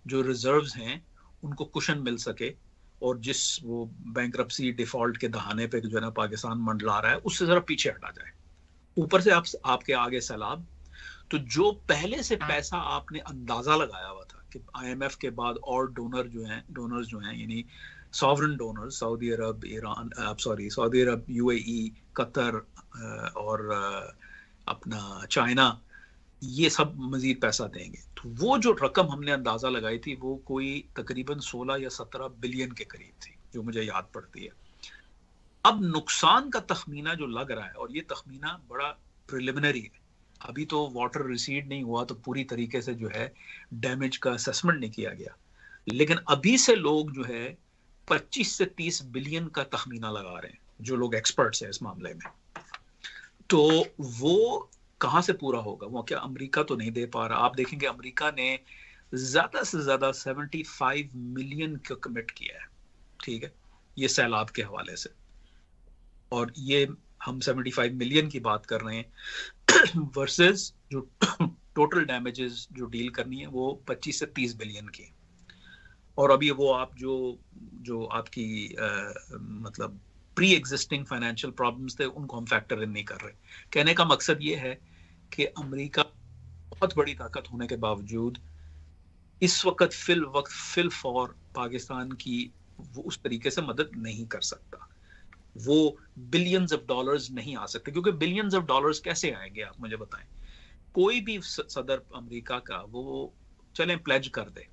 जो रिजर्व्स हैं उनको कुशन मिल सके और जिस वो बैंक्रप्सी डिफॉल्ट के दहाने पे जो है ना पाकिस्तान मंडला रहा है उससे जरा पीछे हटा जाए। ऊपर से आपके आगे सैलाब, तो जो पहले से पैसा आपने अंदाजा लगाया हुआ था कि IMF के बाद और डोनर्स जो हैं यानी सॉवरन डोनर्स, सऊदी अरब, ईरान, सऊदी अरब, UAE, कतर और अपना चाइना, ये सब मजीद पैसा देंगे। तो वो जो रकम हमने अंदाजा लगाई थी वो कोई तकरीबन 16 या 17 बिलियन के करीब थी, जो मुझे याद पड़ती है। अब नुकसान का तखमीना जो लग रहा है, और ये तखमीना बड़ा प्रिलिमिनरी है, अभी तो वाटर रिसीड नहीं हुआ तो पूरी तरीके से जो है डैमेज का असेसमेंट नहीं किया गया, लेकिन अभी से लोग जो है 25 से 30 बिलियन का तखमीना लगा रहे हैं, जो लोग एक्सपर्ट्स हैं इस मामले में। तो वो कहां से पूरा होगा? वो क्या अमेरिका तो नहीं दे पा रहा। आप देखेंगे अमेरिका ने ज्यादा से ज्यादा 75 मिलियन को कमिट किया है, ठीक है, ये सैलाब के हवाले से, और ये हम 75 मिलियन की बात कर रहे हैं वर्सेस जो टोटल डैमेजेस जो डील करनी है वो 25 से 30 बिलियन की। और अभी वो आप जो आपकी मतलब प्री एग्जिस्टिंग फाइनेंशियल प्रॉब्लम्स थे उनको हम फैक्टर इन नहीं कर रहे। कहने का मकसद ये है कि अमेरिका बहुत बड़ी ताकत होने के बावजूद इस वक्त फिल फॉर पाकिस्तान की वो उस तरीके से मदद नहीं कर सकता। वो बिलियंस ऑफ डॉलर्स नहीं आ सकते, क्योंकि बिलियंस ऑफ डॉलर्स कैसे आएंगे आप मुझे बताएं। कोई भी सदर अमेरिका का वो चले प्लेज कर दे,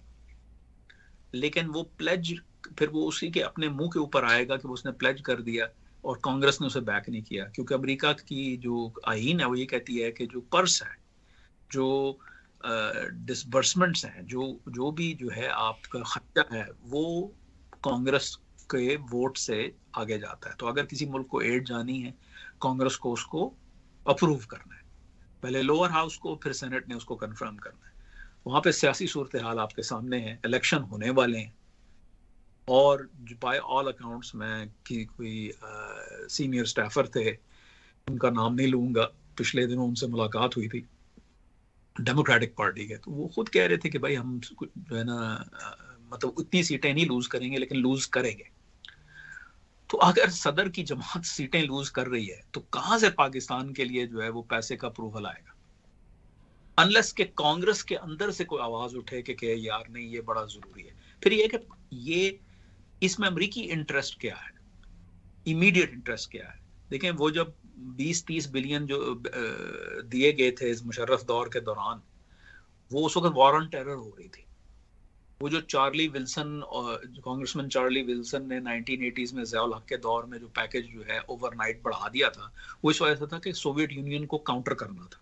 लेकिन वो प्लेज फिर वो उसी के अपने मुंह के ऊपर आएगा कि वो उसने प्लेज कर दिया और कांग्रेस ने उसे बैक नहीं किया, क्योंकि अमेरिका की जो आईन है वो ये कहती है कि जो पर्स है, जो डिसबर्समेंट्स हैं, जो भी जो है आपका खर्चा है, वो कांग्रेस के वोट से आगे जाता है। तो अगर किसी मुल्क को एड जानी है, कांग्रेस को उसको अप्रूव करना है, पहले लोअर हाउस को, फिर सेनेट ने उसको कंफर्म करना है। वहां पे सियासी सूरत हाल आपके सामने है, इलेक्शन होने वाले हैं, और बाय ऑल अकाउंट्स में कि कोई सीनियर स्टाफर थे, उनका नाम नहीं लूंगा, पिछले दिनों उनसे मुलाकात हुई थी डेमोक्रेटिक पार्टी के, तो वो खुद कह रहे थे कि भाई हम जो है ना मतलब उतनी सीटें नहीं लूज करेंगे, लेकिन लूज करेंगे। तो अगर सदर की जमात सीटें लूज कर रही है, तो कहां से पाकिस्तान के लिए जो है वो पैसे का अप्रूवल आएगा, अनलेस के कांग्रेस के अंदर से कोई आवाज उठे कि यार नहीं ये बड़ा जरूरी है। फिर ये कि ये इसमें अमरीकी इंटरेस्ट क्या है, इमीडिएट इंटरेस्ट क्या है। देखें, वो जब 20-30 बिलियन जो दिए गए थे इस मुशर्रफ दौर के दौरान, वो उस वक्त वॉर ऑन टेरर हो रही थी। वो जो Charlie Wilson, congressman Charlie Wilson ने 1980s में ज़ियाउल हक के दौर में जो पैकेज जो है ओवरनाइट बढ़ा दिया था, वो इस वजह से था कि सोवियत यूनियन को काउंटर करना था।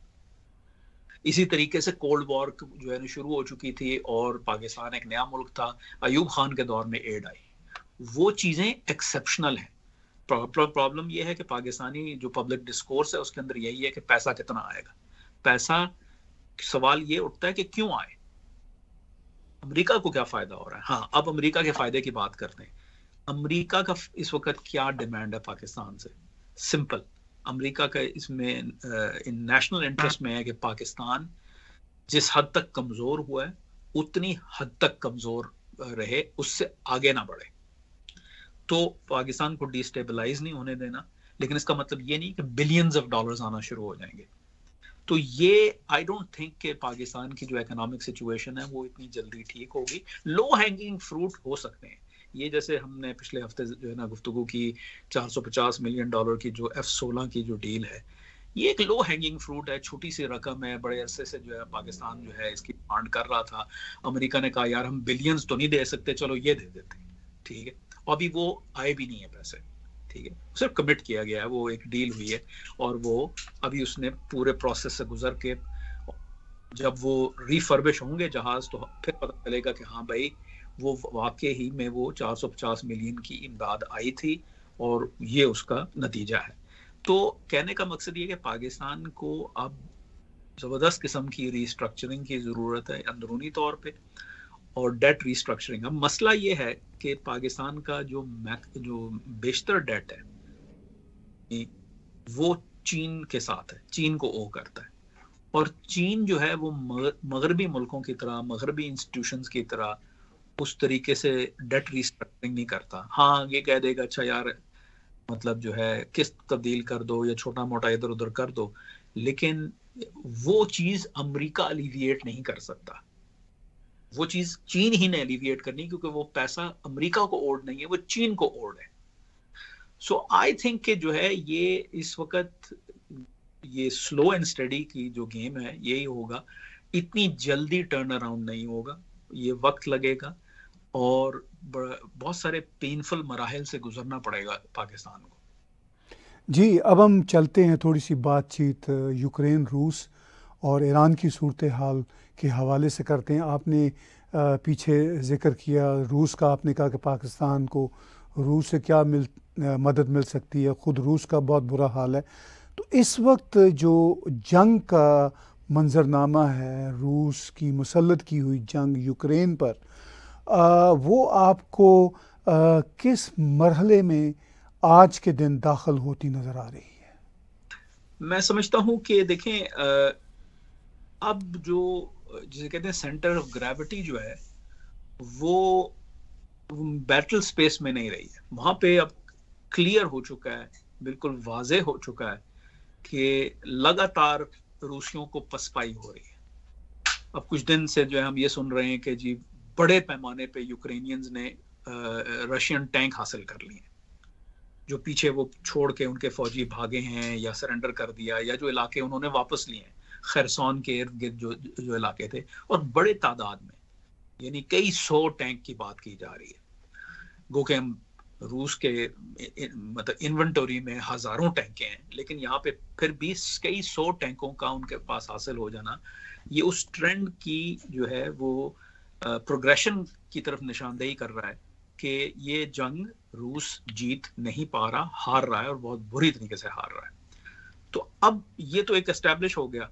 इसी तरीके से कोल्ड वॉर जो है शुरू हो चुकी थी और पाकिस्तान एक नया मुल्क था, अयूब खान के दौर में एड आई। वो चीज़ें एक्सेप्शनल हैं। प्रॉब्लम ये है कि पाकिस्तानी जो पब्लिक डिस्कोर्स है उसके अंदर यही है कि पैसा कितना आएगा। पैसा, सवाल ये उठता है कि क्यों आए, अमेरिका को क्या फायदा हो रहा है। हाँ, अब अमेरिका के फायदे की बात करते हैं। अमेरिका का इस वक्त क्या डिमांड है पाकिस्तान से? सिंपल, अमेरिका का इसमें इन नेशनल इंटरेस्ट में है कि पाकिस्तान जिस हद तक कमजोर हुआ है उतनी हद तक कमजोर रहे, उससे आगे ना बढ़े। तो पाकिस्तान को डिस्टेबलाइज नहीं होने देना, लेकिन इसका मतलब ये नहीं कि बिलियंस ऑफ डॉलर्स आना शुरू हो जाएंगे। तो ये आई डोंट थिंक कि पाकिस्तान की जो इकोनॉमिक सिचुएशन है वो इतनी जल्दी ठीक होगी। लो हैंगिंग फ्रूट हो सकते हैं, ये जैसे हमने पिछले हफ्ते जो है ना गुफ्तगू की, $450 मिलियन की जो F-16 की जो डील है, ये एक लो हैंगिंग फ्रूट है, छोटी सी रकम है, बड़े अरसे से जो है पाकिस्तान जो है इसकी डिमांड कर रहा था। अमेरिका ने कहा यार हम बिलियंस तो नहीं दे सकते, चलो ये दे देते हैं, ठीक है। अभी वो आए भी नहीं है पैसे, ठीक है, सिर्फ कमिट किया गया है, वो एक डील हुई है और वो अभी उसने पूरे प्रोसेस से गुजर के जब वो रिफर्बिश होंगे जहाज, तो फिर पता चलेगा कि हाँ भाई वो वाकई ही में वो 450 मिलियन की इमदाद आई थी और ये उसका नतीजा है। तो कहने का मकसद ये कि पाकिस्तान को अब जबरदस्त किस्म की रिस्ट्रक्चरिंग की जरूरत है अंदरूनी तौर पे, और डेट रिस्ट्रक्चरिंग। अब मसला ये है कि पाकिस्तान का जो बेशतर डेट है वो चीन के साथ है, चीन को ओ करता है, और चीन जो है वो मगरबी मुल्कों की तरह, मगरबी इंस्टीट्यूशंस की तरह उस तरीके से डेट रिस्ट्रक्चरिंग नहीं करता। हाँ, ये कह देगा अच्छा यार मतलब जो है किस्त तब्दील कर दो या छोटा मोटा इधर उधर कर दो, लेकिन वो चीज अमेरिका अलिविएट नहीं कर सकता, वो चीज चीन ही ने एलिविएट करनी, क्योंकि वो पैसा अमेरिका को ओड नहीं है, वो चीन को ओड है। सो आई थिंक कि जो है ये इस वक्त ये स्लो एंड स्टडी की जो गेम है यही होगा, इतनी जल्दी टर्न अराउंड नहीं होगा, ये वक्त लगेगा और बहुत सारे पेनफुल मराहल से गुजरना पड़ेगा पाकिस्तान को। जी, अब हम चलते हैं थोड़ी सी बातचीत यूक्रेन, रूस और ईरान की सूरत हाल के हवाले से करते हैं। आपने पीछे ज़िक्र किया रूस का, आपने कहा कि पाकिस्तान को रूस से क्या मदद मिल सकती है, ख़ुद रूस का बहुत बुरा हाल है। तो इस वक्त जो जंग का मंजरनामा है, रूस की मुसल्लत की हुई जंग यूक्रेन पर, वो आपको किस मरहले में आज के दिन दाखिल होती नज़र आ रही है? मैं समझता हूँ कि देखें, अब जो जिसे कहते हैं सेंटर ऑफ ग्रेविटी जो है वो बैटल स्पेस में नहीं रही है, वहां पे अब क्लियर हो चुका है, बिल्कुल वाज़े हो चुका है कि लगातार रूसियों को पसपाई हो रही है। अब कुछ दिन से जो है हम ये सुन रहे हैं कि जी बड़े पैमाने पे यूक्रेनियंस ने रशियन टैंक हासिल कर लिए, जो पीछे वो छोड़ के उनके फौजी भागे हैं या सरेंडर कर दिया, या जो इलाके उन्होंने वापस लिए हैं, खरसान के इर्द गिर्द जो इलाके थे, और बड़े तादाद में, यानी कई 100 टैंक की बात की जा रही है। गो के हम रूस के मतलब इन्वेंटरी में हजारों टैंकें हैं, लेकिन यहाँ पे फिर भी कई 100 टैंकों का उनके पास हासिल हो जाना, ये उस ट्रेंड की जो है वो प्रोग्रेशन की तरफ निशानदेही कर रहा है कि ये जंग रूस जीत नहीं पा रहा, हार रहा है, और बहुत बुरी तरीके से हार रहा है। तो अब ये तो एक एस्टैब्लिश हो गया।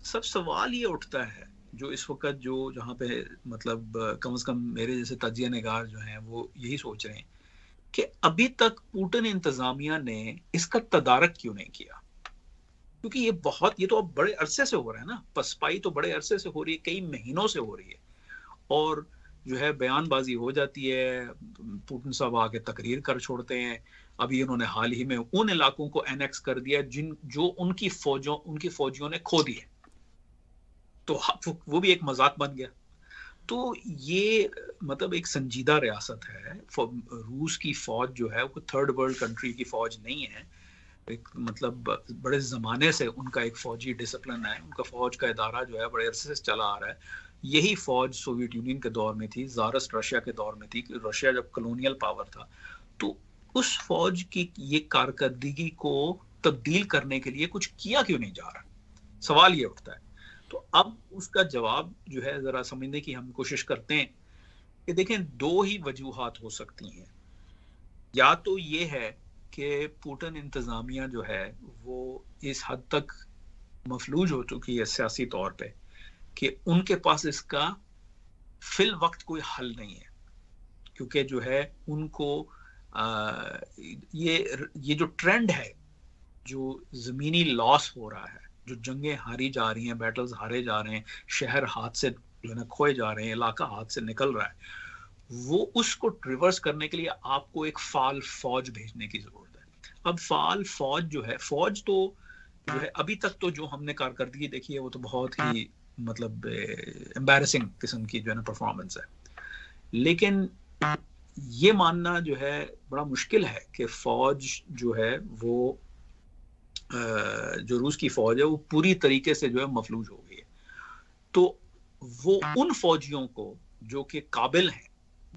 सब सवाल ये उठता है जो इस वक्त जो जहाँ पे मतलब कम से कम मेरे जैसे तजिया निगार जो हैं वो यही सोच रहे हैं कि अभी तक पुतिन इंतजामिया ने इसका तदारक क्यों नहीं किया, क्योंकि ये तो अब बड़े अरसे से हो रहा है ना, पसपाई तो बड़े अरसे से हो रही है, कई महीनों से हो रही है, और जो है बयानबाजी हो जाती है, पुतिन साहब आके तकरीर कर छोड़ते हैं। अभी उन्होंने हाल ही में उन इलाकों को एनेक्स कर दिया जो उनकी फौजियों ने खो दिए, तो वो भी एक मजाक बन गया। तो ये मतलब एक संजीदा रियासत है। रूस की फौज जो है वो थर्ड वर्ल्ड कंट्री की फौज नहीं है, एक मतलब बड़े जमाने से उनका एक फौजी डिसिप्लिन है, उनका फौज का इदारा जो है बड़े अरसे से चला आ रहा है। यही फौज सोवियत यूनियन के दौर में थी, ज़ारस्ट रशिया के दौर में थी, रशिया जब कॉलोनियल पावर था, तो उस फौज की ये कारकर्दगी को तब्दील करने के लिए कुछ किया क्यों नहीं जा रहा, सवाल ये उठता है। तो अब उसका जवाब जो है जरा समझने की हम कोशिश करते हैं कि देखें, दो ही वजूहात हो सकती हैं। या तो ये है कि पुतिन इंतजामिया जो है वो इस हद तक मफलूज हो चुकी है सियासी तौर पे कि उनके पास इसका फिल वक्त कोई हल नहीं है, क्योंकि जो है उनको ये जो ट्रेंड है, जो जमीनी लॉस हो रहा है, जो जंगें हारी जा रही हैं, बैटल्स हारे जा रहे हैं, शहर हाथ से जो है खोए जा रहे हैं, इलाका हाथ से निकल रहा है, वो उसको रिवर्स करने के लिए आपको एक फाल फौज भेजने की जरूरत है। अब फाल फौज जो है, फौज तो जो है अभी तक तो जो हमने कारकर्दगी देखी है वो तो बहुत ही मतलब एम्बैरेसिंग किस्म की जो है ना परफॉर्मेंस है, लेकिन ये मानना जो है बड़ा मुश्किल है कि फौज जो है वो जो रूस की फौज है वो पूरी तरीके से जो है मफलूज हो गई है। तो वो उन फौजियों को जो कि काबिल हैं,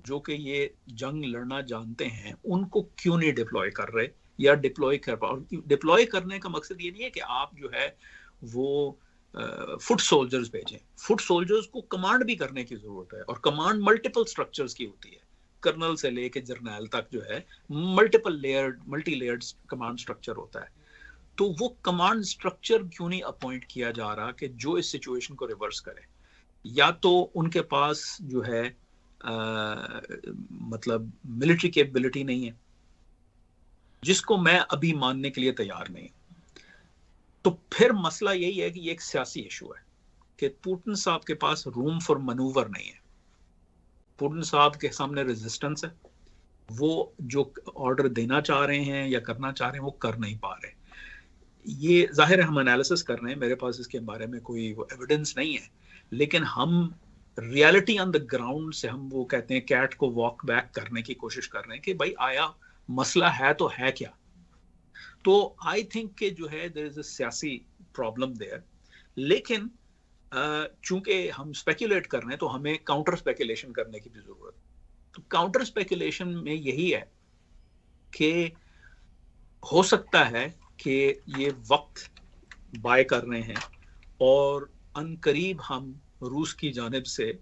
जो कि ये जंग लड़ना जानते हैं, उनको क्यों नहीं डिप्लॉय कर रहे या डिप्लॉय कर पाओ। डिप्लॉय करने का मकसद ये नहीं है कि आप जो है वो फुट सोल्जर्स भेजें। फुट सोल्जर्स को कमांड भी करने की जरूरत है, और कमांड मल्टीपल स्ट्रक्चर्स की होती है, कर्नल से लेके जर्नैल तक जो है मल्टी लेयर्ड कमांड स्ट्रक्चर होता है। तो वो कमांड स्ट्रक्चर क्यों नहीं अपॉइंट किया जा रहा कि जो इस सिचुएशन को रिवर्स करे? या तो उनके पास जो है मतलब मिलिट्री कैपेबिलिटी नहीं है, जिसको मैं अभी मानने के लिए तैयार नहीं। तो फिर मसला यही है कि ये एक सियासी इशू है कि पुतिन साहब के पास रूम फॉर मनूवर नहीं है। पुतिन साहब के सामने रेजिस्टेंस है, वो जो ऑर्डर देना चाह रहे हैं या करना चाह रहे हैं वो कर नहीं पा रहे। ये जाहिर है हम एनालिसिस कर रहे हैं, मेरे पास इसके बारे में कोई एविडेंस नहीं है, लेकिन हम रियलिटी ऑन द ग्राउंड से हम वो कहते हैं कैट को वॉक बैक करने की कोशिश कर रहे हैं कि भाई आया मसला है तो है क्या। तो आई थिंक कि जो है देयर इज अ सियासी प्रॉब्लम देयर, लेकिन चूंकि हम स्पेकुलेट कर रहे हैं तो हमें काउंटर स्पेकुलेशन करने की भी जरूरत है। तो काउंटर स्पेकुलेशन में यही है कि हो सकता है कि ये वक्त बाय कर रहे हैं और अनकरीब हम रूस की जानिब से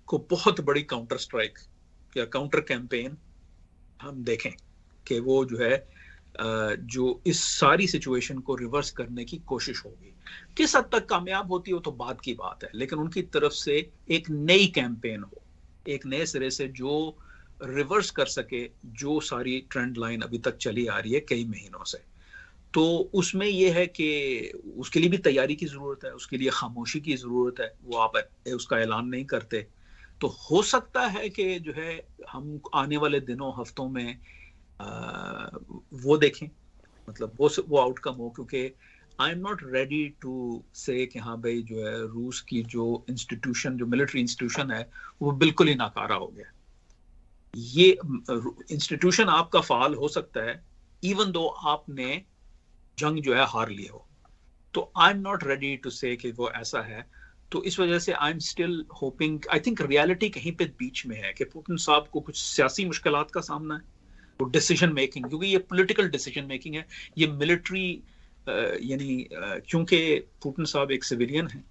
को बहुत बड़ी काउंटर स्ट्राइक या काउंटर कैंपेन हम देखें कि वो जो है जो इस सारी सिचुएशन को रिवर्स करने की कोशिश होगी। किस हद तक कामयाब होती हो तो बात की बात है, लेकिन उनकी तरफ से एक नई कैंपेन हो, एक नए सिरे से जो रिवर्स कर सके जो सारी ट्रेंड लाइन अभी तक चली आ रही है कई महीनों से। तो उसमें यह है कि उसके लिए भी तैयारी की ज़रूरत है, उसके लिए खामोशी की ज़रूरत है, वो आप उसका ऐलान नहीं करते। तो हो सकता है कि जो है हम आने वाले दिनों हफ्तों में वो देखें, मतलब वो आउटकम हो, क्योंकि I am not ready to say कि हाँ भाई जो है रूस की जो इंस्टीट्यूशन, जो मिलिट्री इंस्टीट्यूशन है वो बिल्कुल ही नाकारा हो गया। ये इंस्टीट्यूशन आपका फाल हो सकता है इवन दो आपने जंग जो है हार लिए हो, तो I am not ready to say कि वो ऐसा है। तो इस वजह से I am still hoping, I think reality कहीं पे बीच में है कि पुतिन साहब को कुछ सियासी मुश्किलात का सामना है, वो डिसीजन मेकिंग, क्योंकि ये पॉलिटिकल डिसीजन मेकिंग है, ये मिलिट्री यानी क्योंकि पुतिन साहब एक सिविलियन है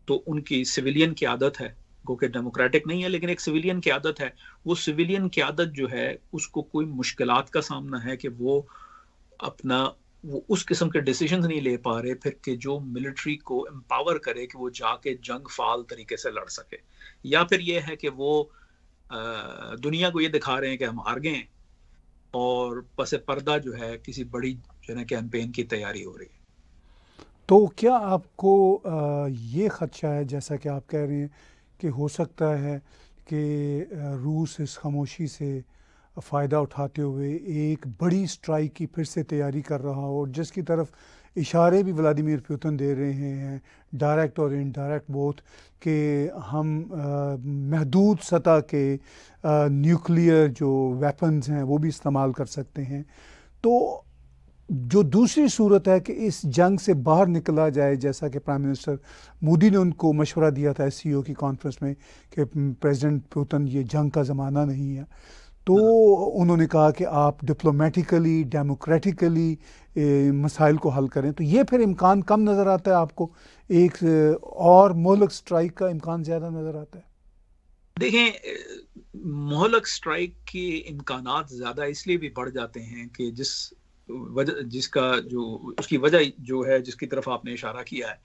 तो उनकी सिविलियन की आदत है, गो के डेमोक्रेटिक नहीं है लेकिन एक सिविलियन की आदत है, वो सिविलियन की आदत जो है उसको कोई मुश्किलात का सामना है कि वो अपना वो उस किस्म के डिसीजन नहीं ले पा रहे फिर कि जो मिलिट्री को एम्पावर करे कि वो जाके जंग फाल तरीके से लड़ सके, या फिर ये है कि वो दुनिया को ये दिखा रहे हैं कि हम हार गए हैं और पसे पर्दा जो है किसी बड़ी जो है कैंपेन की तैयारी हो रही है। तो क्या आपको ये ख़दशा है, जैसा कि आप कह रहे हैं कि हो सकता है कि रूस इस खामोशी से फ़ायदा उठाते हुए एक बड़ी स्ट्राइक की फिर से तैयारी कर रहा हो, और जिसकी तरफ इशारे भी व्लादिमीर पुतिन दे रहे हैं, डायरेक्ट और इनडायरेक्ट बोथ, कि हम महदूद सतह के न्यूक्लियर जो वेपन्स हैं वो भी इस्तेमाल कर सकते हैं। तो जो दूसरी सूरत है कि इस जंग से बाहर निकला जाए, जैसा कि प्राइम मिनिस्टर मोदी ने उनको मशवरा दिया था एससीओ की कॉन्फ्रेंस में कि प्रेसिडेंट पुतिन ये जंग का ज़माना नहीं है, तो उन्होंने कहा कि आप डिप्लोमेटिकली डेमोक्रेटिकली मसाइल को हल करें। तो ये फिर इम्कान कम नज़र आता है आपको, एक और मोहलक स्ट्राइक का इम्कान ज़्यादा नज़र आता है? देखें, मोहलक स्ट्राइक के इम्कानात ज़्यादा इसलिए भी बढ़ जाते हैं कि जिसका जो उसकी वजह जो है जिसकी तरफ आपने इशारा किया है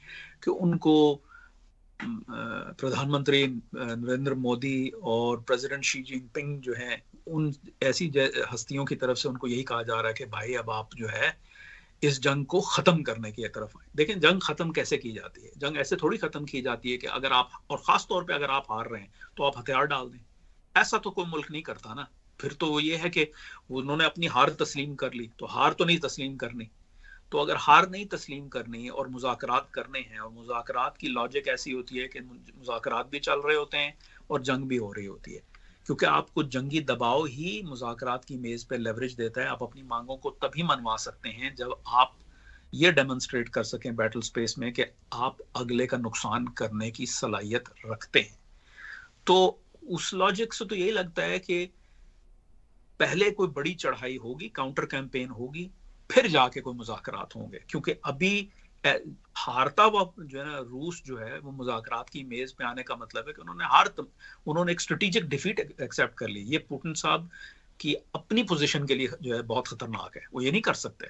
कि उनको प्रधानमंत्री नरेंद्र मोदी और प्रेसिडेंट शी जिनपिंग जो हैं उन ऐसी हस्तियों की तरफ से उनको यही कहा जा रहा है कि भाई अब आप जो है इस जंग को ख़त्म करने की तरफ आए। देखें, जंग ख़त्म कैसे की जाती है? जंग ऐसे थोड़ी ख़त्म की जाती है कि अगर आप, और ख़ास तौर पे अगर आप हार रहे हैं तो आप हथियार डाल दें। ऐसा तो कोई मुल्क नहीं करता ना। फिर तो ये है कि उन्होंने अपनी हार तस्लीम कर ली, तो हार तो नहीं तस्लीम करनी। तो अगर हार नहीं तस्लीम करनी और मुज़ाकरात करने हैं, और मुज़ाकरात की लॉजिक ऐसी होती है कि मुज़ाकरात भी चल रहे होते हैं और जंग भी हो रही होती है, क्योंकि आपको जंगी दबाव ही मुज़ाकरात की मेज़ पे लेवरेज देता है। आप अपनी मांगों को तभी मनवा सकते हैं जब आप ये डेमोन्स्ट्रेट कर सकें बैटल स्पेस में कि आप अगले का नुकसान करने की सलाहियत रखते हैं। तो उस लॉजिक से तो यही लगता है कि पहले कोई बड़ी चढ़ाई होगी, काउंटर कैंपेन होगी, फिर जाके कोई मुज़ाकरात होंगे, क्योंकि अभी हारता हुआ जो है ना रूस जो है वो मुज़ाकरात की मेज पे आने का मतलब है कि उन्होंने एक स्ट्रेटेजिक डिफीट एक्सेप्ट कर ली। ये पुतिन साहब की अपनी पोजीशन के लिए जो है बहुत खतरनाक है, वो ये नहीं कर सकते।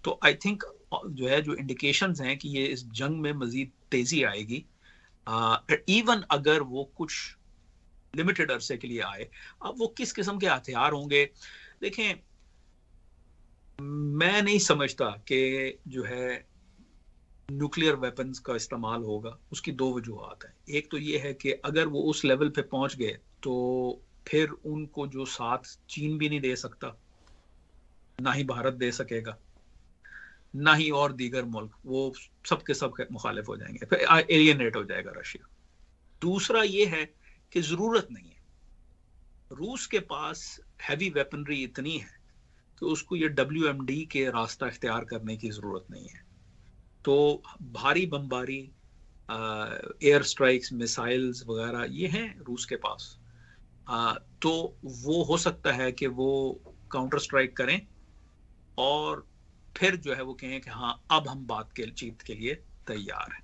तो आई थिंक जो है जो इंडिकेशंस हैं कि ये इस जंग में मजीद तेजी आएगी, इवन अगर वो कुछ लिमिटेड अरसे के लिए आए। अब वो किस किस्म के हथियार होंगे, देखें, मैं नहीं समझता कि जो है न्यूक्लियर वेपन्स का इस्तेमाल होगा। उसकी दो वजूहात हैं। एक तो ये है कि अगर वो उस लेवल पे पहुंच गए तो फिर उनको जो साथ चीन भी नहीं दे सकता, ना ही भारत दे सकेगा, ना ही और दीगर मुल्क, वो सब के सब मुखालिफ हो जाएंगे, फिर एलियनेट हो जाएगा रशिया। दूसरा ये है कि जरूरत नहीं है, रूस के पास हैवी वेपनरी इतनी है कि उसको ये WMD के रास्ता इख्तियार करने की जरूरत नहीं है। तो भारी बमबारी, एयर स्ट्राइक्स, मिसाइल्स वगैरह ये हैं रूस के पास। तो वो हो सकता है कि वो काउंटर स्ट्राइक करें और फिर जो है वो कहें कि हाँ अब हम बातचीत के लिए तैयार हैं।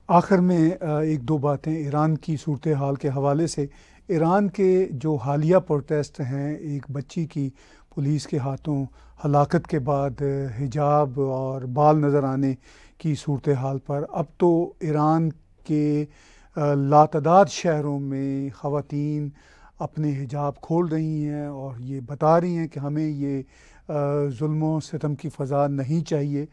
आखिर में एक दो बातें ईरान की सूरत हाल के हवाले से। ईरान के जो हालिया प्रोटेस्ट हैं, एक बच्ची की पुलिस के हाथों हलाकत के बाद हिजाब और बाल नज़र आने की सूरत हाल पर, अब तो ईरान के लातदाद शहरों में ख़वातीन अपने हिजाब खोल रही हैं और ये बता रही हैं कि हमें ये जुल्म सितम की फ़ज़ा नहीं चाहिए।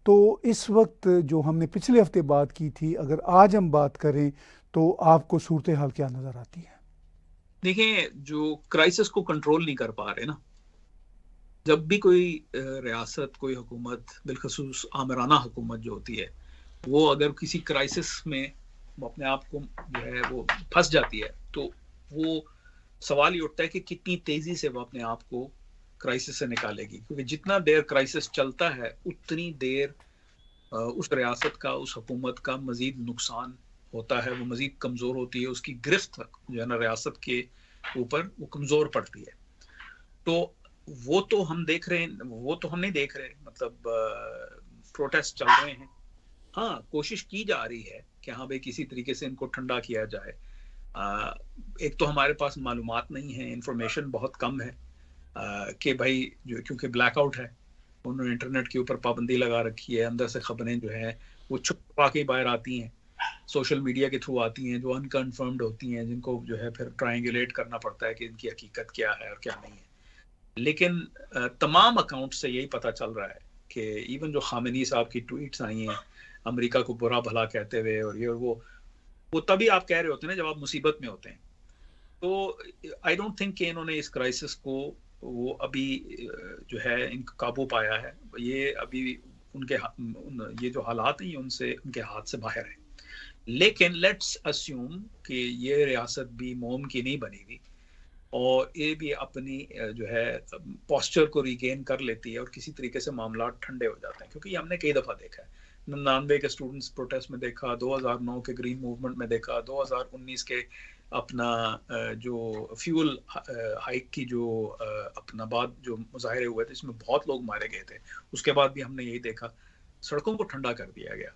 तो इस वक्त जो हमने पिछले हफ्ते बात की थी, अगर आज हम बात करें तो आपको सूरत हाल क्या नज़र आती है? देखिए, जो क्राइसिस को कंट्रोल नहीं कर पा रहे ना, जब भी कोई रियासत, कोई हुकूमत, बिलखसूस आमराना हुकूमत जो होती है, वो अगर किसी क्राइसिस में वो अपने आप को जो है वो फंस जाती है, तो वो सवाल ये उठता है कि कितनी तेजी से वो अपने आप को क्राइसिस से निकालेगी। क्योंकि जितना देर क्राइसिस चलता है उतनी देर उस रियासत का, उस हुकूमत का मजीद नुकसान होता है, वो मजीद कमज़ोर होती है, उसकी गिरफ्त जो है ना रियासत के ऊपर वो कमज़ोर पड़ती है। तो वो तो हम देख रहे हैं, वो तो हम नहीं देख रहे, मतलब प्रोटेस्ट चल रहे हैं। हाँ, कोशिश की जा रही है कि हाँ भाई किसी तरीके से इनको ठंडा किया जाए। एक तो हमारे पास मालूमात नहीं है, इंफॉर्मेशन बहुत कम है कि भाई जो, क्योंकि ब्लैकआउट है, उन्होंने इंटरनेट के ऊपर पाबंदी लगा रखी है, अंदर से खबरें जो है वो छुपा के बाहर आती हैं, सोशल मीडिया के थ्रू आती हैं, जो अनकन्फर्म्ड होती हैं, जिनको जो है फिर ट्रायंगुलेट करना पड़ता है कि इनकी हकीकत क्या है और क्या नहीं है। लेकिन तमाम अकाउंट से यही पता चल रहा है कि इवन जो खामेनी साहब की ट्वीट्स आई हैं अमेरिका को बुरा भला कहते हुए, और ये और वो तभी आप कह रहे होते हैं ना जब आप मुसीबत में होते हैं। तो आई डोंट थिंक कि इन्होंने इस क्राइसिस को वो अभी जो है इनको काबू पाया है। ये अभी उनके ये जो हालात हैं ये उनसे, उनके हाथ से बाहर है। लेकिन लेट्स अस्यूम कि ये रियासत भी मोम की नहीं बनेगी और ये भी अपनी जो है पोस्चर को रिगेन कर लेती है और किसी तरीके से मामला ठंडे हो जाते हैं। क्योंकि ये हमने कई दफ़ा देखा है, 99 के स्टूडेंट्स प्रोटेस्ट में देखा, 2009 के ग्रीन मूवमेंट में देखा, 2019 के अपना जो फ्यूल हाइक की जो अपना बाद जो मुजाहरे हुए थे इसमें बहुत लोग मारे गए थे, उसके बाद भी हमने यही देखा, सड़कों को ठंडा कर दिया गया।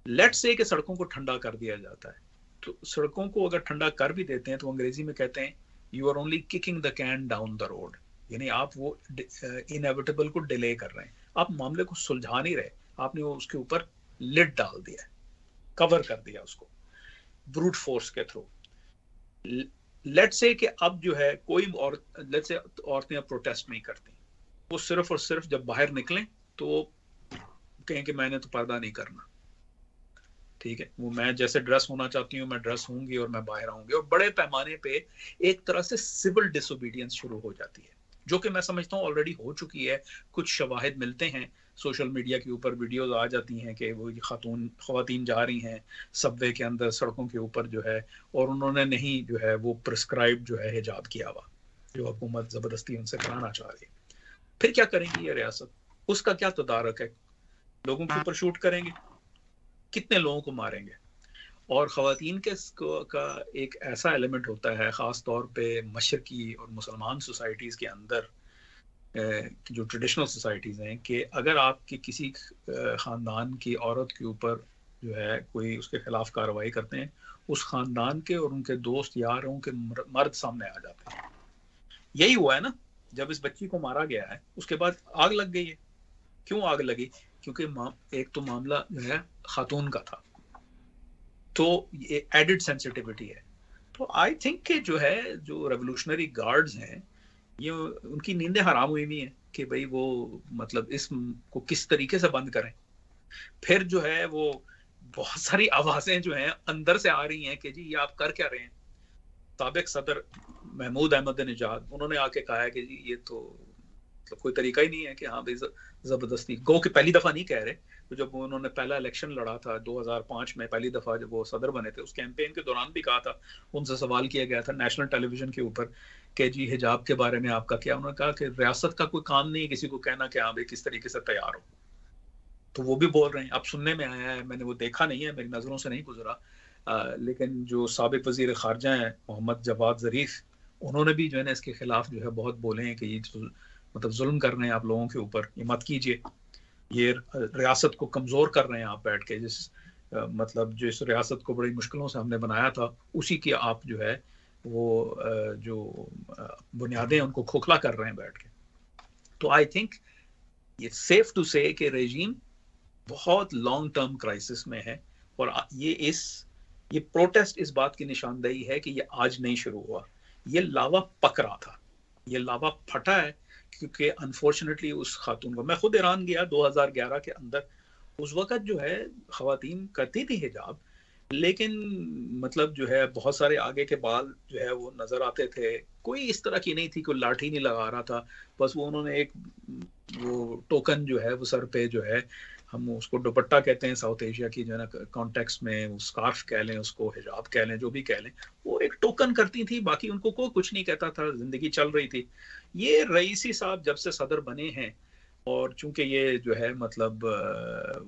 लेट्स से कि सड़कों को ठंडा कर दिया जाता है, तो सड़कों को अगर ठंडा कर भी देते हैं तो अंग्रेजी में कहते हैं you are only kicking the can down the road, यानी आप वो इनएविटेबल को डिले कर रहे हैं, आप मामले को सुलझा नहीं रहे, आपने वो उसके ऊपर लिड डाल दिया, कवर कर दिया उसको ब्रूट फोर्स के थ्रू। लेट्स से कि अब जो है कोई और लेट्स से औरतें अब प्रोटेस्ट नहीं करती, वो सिर्फ और सिर्फ जब बाहर निकलें तो कहें कि मैंने तो पर्दा नहीं करना, ठीक है, वो मैं जैसे ड्रेस होना चाहती हूँ मैं ड्रेस होंगी और मैं बाहर आऊंगी, और बड़े पैमाने पे एक तरह से सिविल डिसोबीडियंस शुरू हो जाती है, जो कि मैं समझता हूँ ऑलरेडी हो चुकी है। कुछ शवाहिद मिलते हैं, सोशल मीडिया के ऊपर वीडियोज आ जाती हैं कि वो खवातीन जा रही हैं सबवे के अंदर, सड़कों के ऊपर जो है, और उन्होंने नहीं जो है वो प्रिस्क्राइब जो है हिजाब किया हुआ, जो हुकूमत ज़बरदस्ती उनसे कराना चाह रही है। फिर क्या करेंगी ये रियासत, उसका क्या तदारक है? लोगों के ऊपर शूट करेंगे, कितने लोगों को मारेंगे? और ख़वातीन के का एक ऐसा एलिमेंट होता है ख़ास तौर पे मशरकी और मुसलमान सोसाइटीज़ के अंदर, जो ट्रेडिशनल सोसाइटीज़ हैं, कि अगर आपके किसी ख़ानदान की औरत के ऊपर जो है कोई उसके ख़िलाफ़ कार्रवाई करते हैं, उस ख़ानदान के और उनके दोस्त यार उनके मर्द सामने आ जाते हैं। यही हुआ है ना, जब इस बच्ची को मारा गया है उसके बाद आग लग गई है। क्यों आग लगी? क्योंकि एक तो मामला जो है खातून का था, तो ये एडिड सेंसिटिविटी है। तो आई थिंक कि जो है जो रेवोल्यूशनरी गार्ड्स हैं ये उनकी नींदें हराम हुई नहीं है कि भाई वो मतलब इसको किस तरीके से बंद करें। फिर जो है वो बहुत सारी आवाजें जो हैं अंदर से आ रही हैं कि जी ये आप कर क्या रहे हैं। साबिक सदर महमूद अहमद निजाद उन्होंने आके कहा है कि जी ये तो मतलब कोई तरीका ही नहीं है कि हाँ भाई जबरदस्ती, गो कि पहली दफा नहीं कह रहे, तो जब उन्होंने पहला इलेक्शन लड़ा था 2005 में, पहली दफा जब वो सदर बने थे, उस कैंपेन के दौरान भी कहा था, उनसे सवाल किया गया था नेशनल टेलीविजन के ऊपर कि जी हिजाब के बारे में आपका क्या, उन्होंने कहा कि रियासत का कोई काम नहीं है किसी को कहना कि हाँ भाई किस तरीके से तैयार हो। तो वो भी बोल रहे हैं, अब सुनने में आया है, मैंने वो देखा नहीं है, मेरी नज़रों से नहीं गुजरा, लेकिन जो साबिक वजीर खारजा हैं मोहम्मद जवाद ज़रीफ, उन्होंने भी जो है ना इसके खिलाफ जो है बहुत बोले हैं कि ये मतलब जुल्म कर रहे हैं आप लोगों के ऊपर, ये मत कीजिए, ये रियासत को कमज़ोर कर रहे हैं आप बैठ के, जिस मतलब जिस रियासत को बड़ी मुश्किलों से हमने बनाया था उसी की आप जो है वो जो बुनियादें उनको खोखला कर रहे हैं बैठ के। तो आई थिंक ये सेफ टू से कि रेजीम बहुत लॉन्ग टर्म क्राइसिस में है, और ये प्रोटेस्ट इस बात की निशानदेही है कि ये आज नहीं शुरू हुआ, ये लावा पक रहा था, ये लावा फटा है, क्योंकि अनफॉर्चुनेटली उस खातून को, मैं खुद ईरान गया 2011 के अंदर, उस वक्त जो है खवातीन करती थी हिजाब, लेकिन मतलब जो है बहुत सारे आगे के बाल जो है वो नजर आते थे, कोई इस तरह की नहीं थी, कोई लाठी नहीं लगा रहा था, बस वो उन्होंने एक वो टोकन जो है वो सर पे जो है, हम उसको दुपट्टा कहते हैं साउथ एशिया की जो है ना कॉन्टेक्स्ट में, स्कार्फ कह लें उसको, हिजाब कह लें, जो भी कह लें, वो एक टोकन करती थी, बाकी उनको कोई कुछ नहीं कहता था, जिंदगी चल रही थी। ये रईसी साहब जब से सदर बने हैं और चूंकि ये जो है मतलब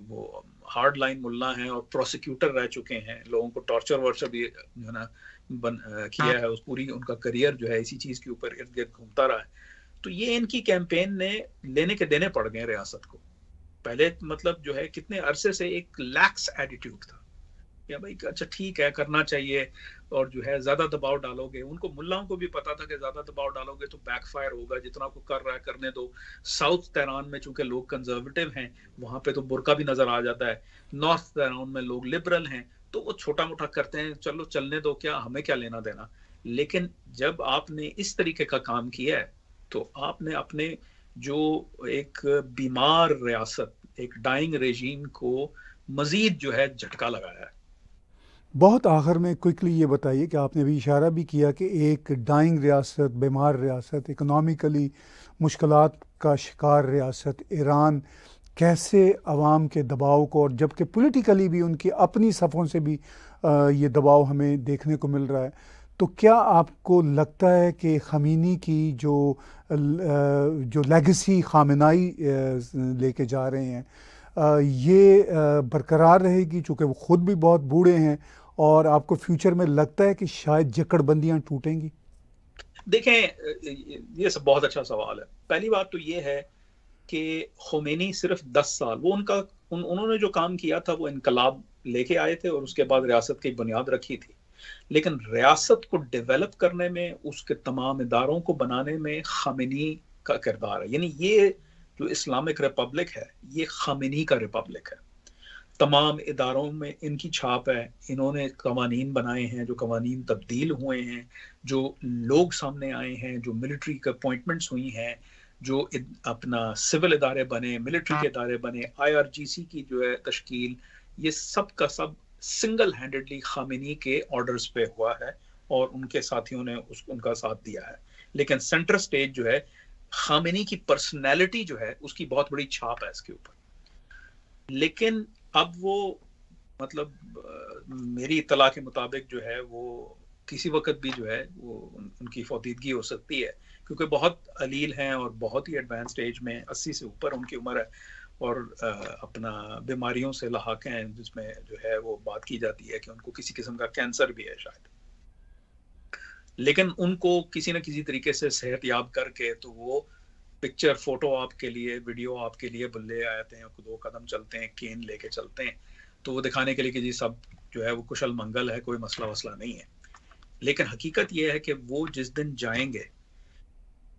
वो हार्ड लाइन मुल्ला हैं और प्रोसिक्यूटर रह चुके हैं, लोगों को टॉर्चर वर्चर भी जो है ना किया है, उस पूरी उनका करियर जो है इसी चीज के ऊपर इर्द गिर्द घूमता रहा है। तो ये इनकी कैंपेन ने लेने के देने पड़ गए रियासत को। पहले मतलब जो है कितने अरसे से एक लैक्स एटीट्यूड था, या भाई अच्छा ठीक है करना चाहिए, और जो है ज्यादा दबाव डालोगे, उनको मुल्लाओं को भी पता था कि ज्यादा दबाव डालोगे तो बैकफायर होगा, जितना को कर रहा है करने दो। साउथ तेहरान में चूंकि लोग कंजर्वेटिव हैं, वहां पे तो बुर्का भी नजर आ जाता है। नॉर्थ तेहरान में लोग लिबरल हैं, तो वो छोटा मोटा करते हैं, चलो चलने दो, क्या हमें क्या लेना देना। लेकिन जब आपने इस तरीके का काम किया है तो आपने अपने जो एक बीमार रियासत, एक डाइंग रेजीम को मजीद जो है झटका लगाया है। बहुत आखिर में क्विकली ये बताइए कि आपने भी इशारा भी किया कि एक डाइंग रियासत, बीमार रियासत, इकोनॉमिकली मुश्किलात का शिकार रियासत ईरान कैसे अवाम के दबाव को, और जबकि पॉलिटिकली भी उनकी अपनी सफ़ों से भी ये दबाव हमें देखने को मिल रहा है, तो क्या आपको लगता है कि ख़मीनी की जो लेगेसी ख़ामेनाई लेके जा रहे हैं ये बरकरार रहेगी, चूँकि वो ख़ुद भी बहुत बूढ़े हैं, और आपको फ्यूचर में लगता है कि शायद जकड़बंदियां टूटेंगी? देखें, ये सब बहुत अच्छा सवाल है। पहली बात तो ये है कि खोमेनी सिर्फ 10 साल, वो उन्होंने जो काम किया था वो इनकलाब लेके आए थे और उसके बाद रियासत की बुनियाद रखी थी। लेकिन रियासत को डेवलप करने में, उसके तमाम इदारों को बनाने में खामेनी का किरदार है। यानी ये जो इस्लामिक रिपब्लिक है, ये खामेनी का रिपब्लिक है। तमाम इदारों में इनकी छाप है, इन्होंने कवानीन बनाए हैं, जो कवानीन तब्दील हुए हैं, जो लोग सामने आए हैं, जो मिलिट्री के अपॉइंटमेंट्स हुई हैं, जो अपना सिविल इदारे बने, मिलिट्री के इदारे बने, IRGC की जो है तश्कील, ये सब का सब सिंगल हैंडेडली खामेनी के ऑर्डर्स पे हुआ है और उनके साथियों ने उनका साथ दिया है। लेकिन सेंटर स्टेज जो है, खामेनी की पर्सनैलिटी जो है उसकी बहुत बड़ी छाप है इसके ऊपर। लेकिन अब वो मतलब मेरी इत्तला के मुताबिक जो है वो किसी वक्त भी जो है वो उनकी फौतीदगी हो सकती है, क्योंकि बहुत अलील हैं और बहुत ही एडवांस स्टेज में, 80 से ऊपर उनकी उम्र है, और अपना बीमारियों से लाहक हैं, जिसमें जो है वो बात की जाती है कि उनको किसी किस्म का कैंसर भी है शायद। लेकिन उनको किसी न किसी तरीके से सेहतयाब करके तो वो पिक्चर, फोटो आपके लिए, वीडियो आपके लिए बुल्ले आते हैं, 2 कदम चलते हैं, केन लेके चलते हैं, तो वो दिखाने के लिए कि जी सब जो है वो कुशल मंगल है, कोई मसला वसला नहीं है। लेकिन हकीकत ये है कि वो जिस दिन जाएंगे,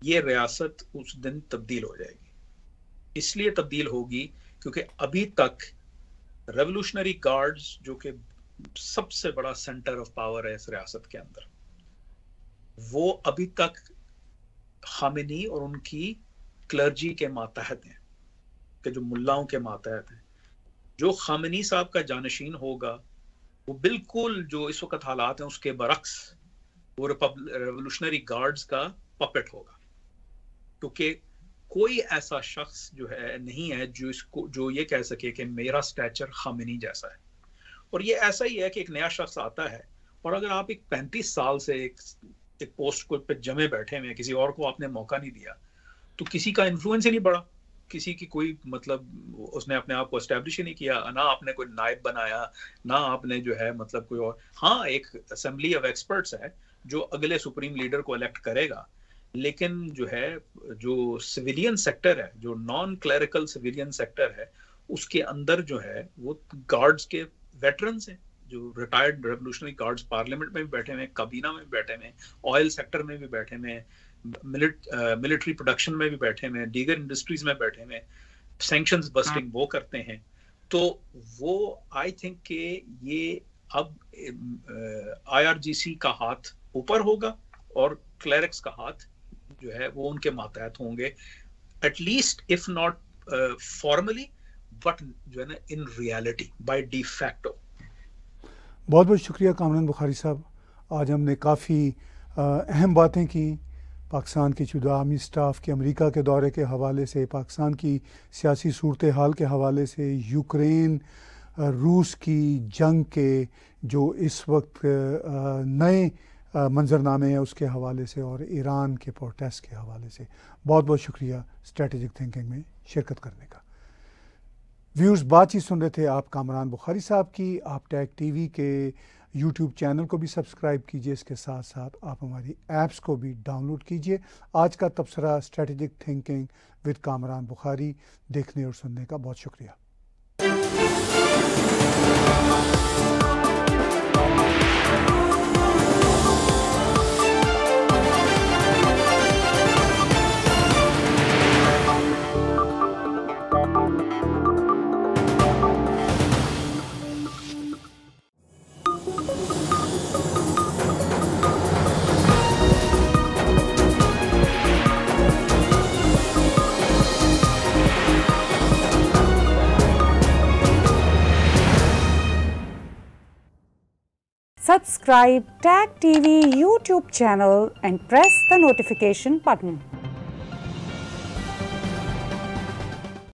ये रियासत उस दिन तब्दील हो जाएगी। इसलिए तब्दील होगी क्योंकि अभी तक रेवोल्यूशनरी गार्ड्स, जो कि सबसे बड़ा सेंटर ऑफ पावर है इस रियासत के अंदर, वो अभी तक खामेनी और उनकी क्लर्जी के मातहत हैं, कि जो मुल्लाओं के मातहत हैं। जो खामेनी साहब का जानशीन होगा वो बिल्कुल जो इस वक्त हालात हैं उसके बरक्स वो रेवोल्यूशनरी गार्ड्स का पपेट होगा, क्योंकि कोई ऐसा शख्स जो है नहीं है जो ये कह सके कि मेरा स्टैचर खामेनी जैसा है। और ये ऐसा ही है कि एक नया शख्स आता है, और अगर आप एक 35 साल से एक पोस्ट को पे जमे बैठे हुए, किसी और को आपने मौका नहीं दिया, तो किसी का इन्फ्लुएंस ही नहीं बढ़ा, किसी की कोई मतलब उसने अपने आप को एस्टैब्लिश ही नहीं किया, ना आपने कोई नायब बनाया, ना आपने जो है मतलब कोई और। हाँ, एक असेंबली ऑफ एक्सपर्ट्स है जो अगले सुप्रीम लीडर को इलेक्ट करेगा, लेकिन जो है जो सिविलियन सेक्टर है, जो नॉन क्लरिकल सिविलियन सेक्टर है, उसके अंदर जो है वो गार्ड्स के वेटरन्स हैं, जो रिटायर्ड रेवोल्यूशनरी गार्ड्स पार्लियामेंट में भी बैठे हुए, काबीना में भी बैठे हुए, ऑयल सेक्टर में भी बैठे हुए, मिलिट्री प्रोडक्शन में भी बैठे हुए, दीगर इंडस्ट्रीज में बैठे हुए, सैंक्शंस बस्टिंग वो करते हैं। तो वो आई थिंक कि ये अब IRGC का हाथ ऊपर होगा और क्लरिक्स का हाथ जो है वो उनके मातहत होंगे, at least if not formally but जो है ना इन रियलिटी बाय डिफैक्टो। बहुत बहुत शुक्रिया कामरान बुखारी साहब, आज हमने काफ़ी अहम बातें की, पाकिस्तान की चुदा आर्मी स्टाफ के अमेरिका के दौरे के हवाले से, पाकिस्तान की सियासी सूरत हाल के हवाले से, यूक्रेन रूस की जंग के जो इस वक्त नए मंजरनामे हैं उसके हवाले से और ईरान के प्रोटेस्ट के हवाले से। बहुत बहुत शुक्रिया स्ट्रेटेजिक थिंकिंग में शिरकत करने का। व्यूअर्स, बातचीत सुन रहे थे आप कामरान बुखारी साहब की। आप टैग टीवी के यूट्यूब चैनल को भी सब्सक्राइब कीजिए, इसके साथ साथ आप हमारी ऐप्स को भी डाउनलोड कीजिए। आज का तबसरा strategic thinking with Kamran Bukhari देखने और सुनने का बहुत शुक्रिया। Subscribe TAG TV YouTube channel and press the notification button.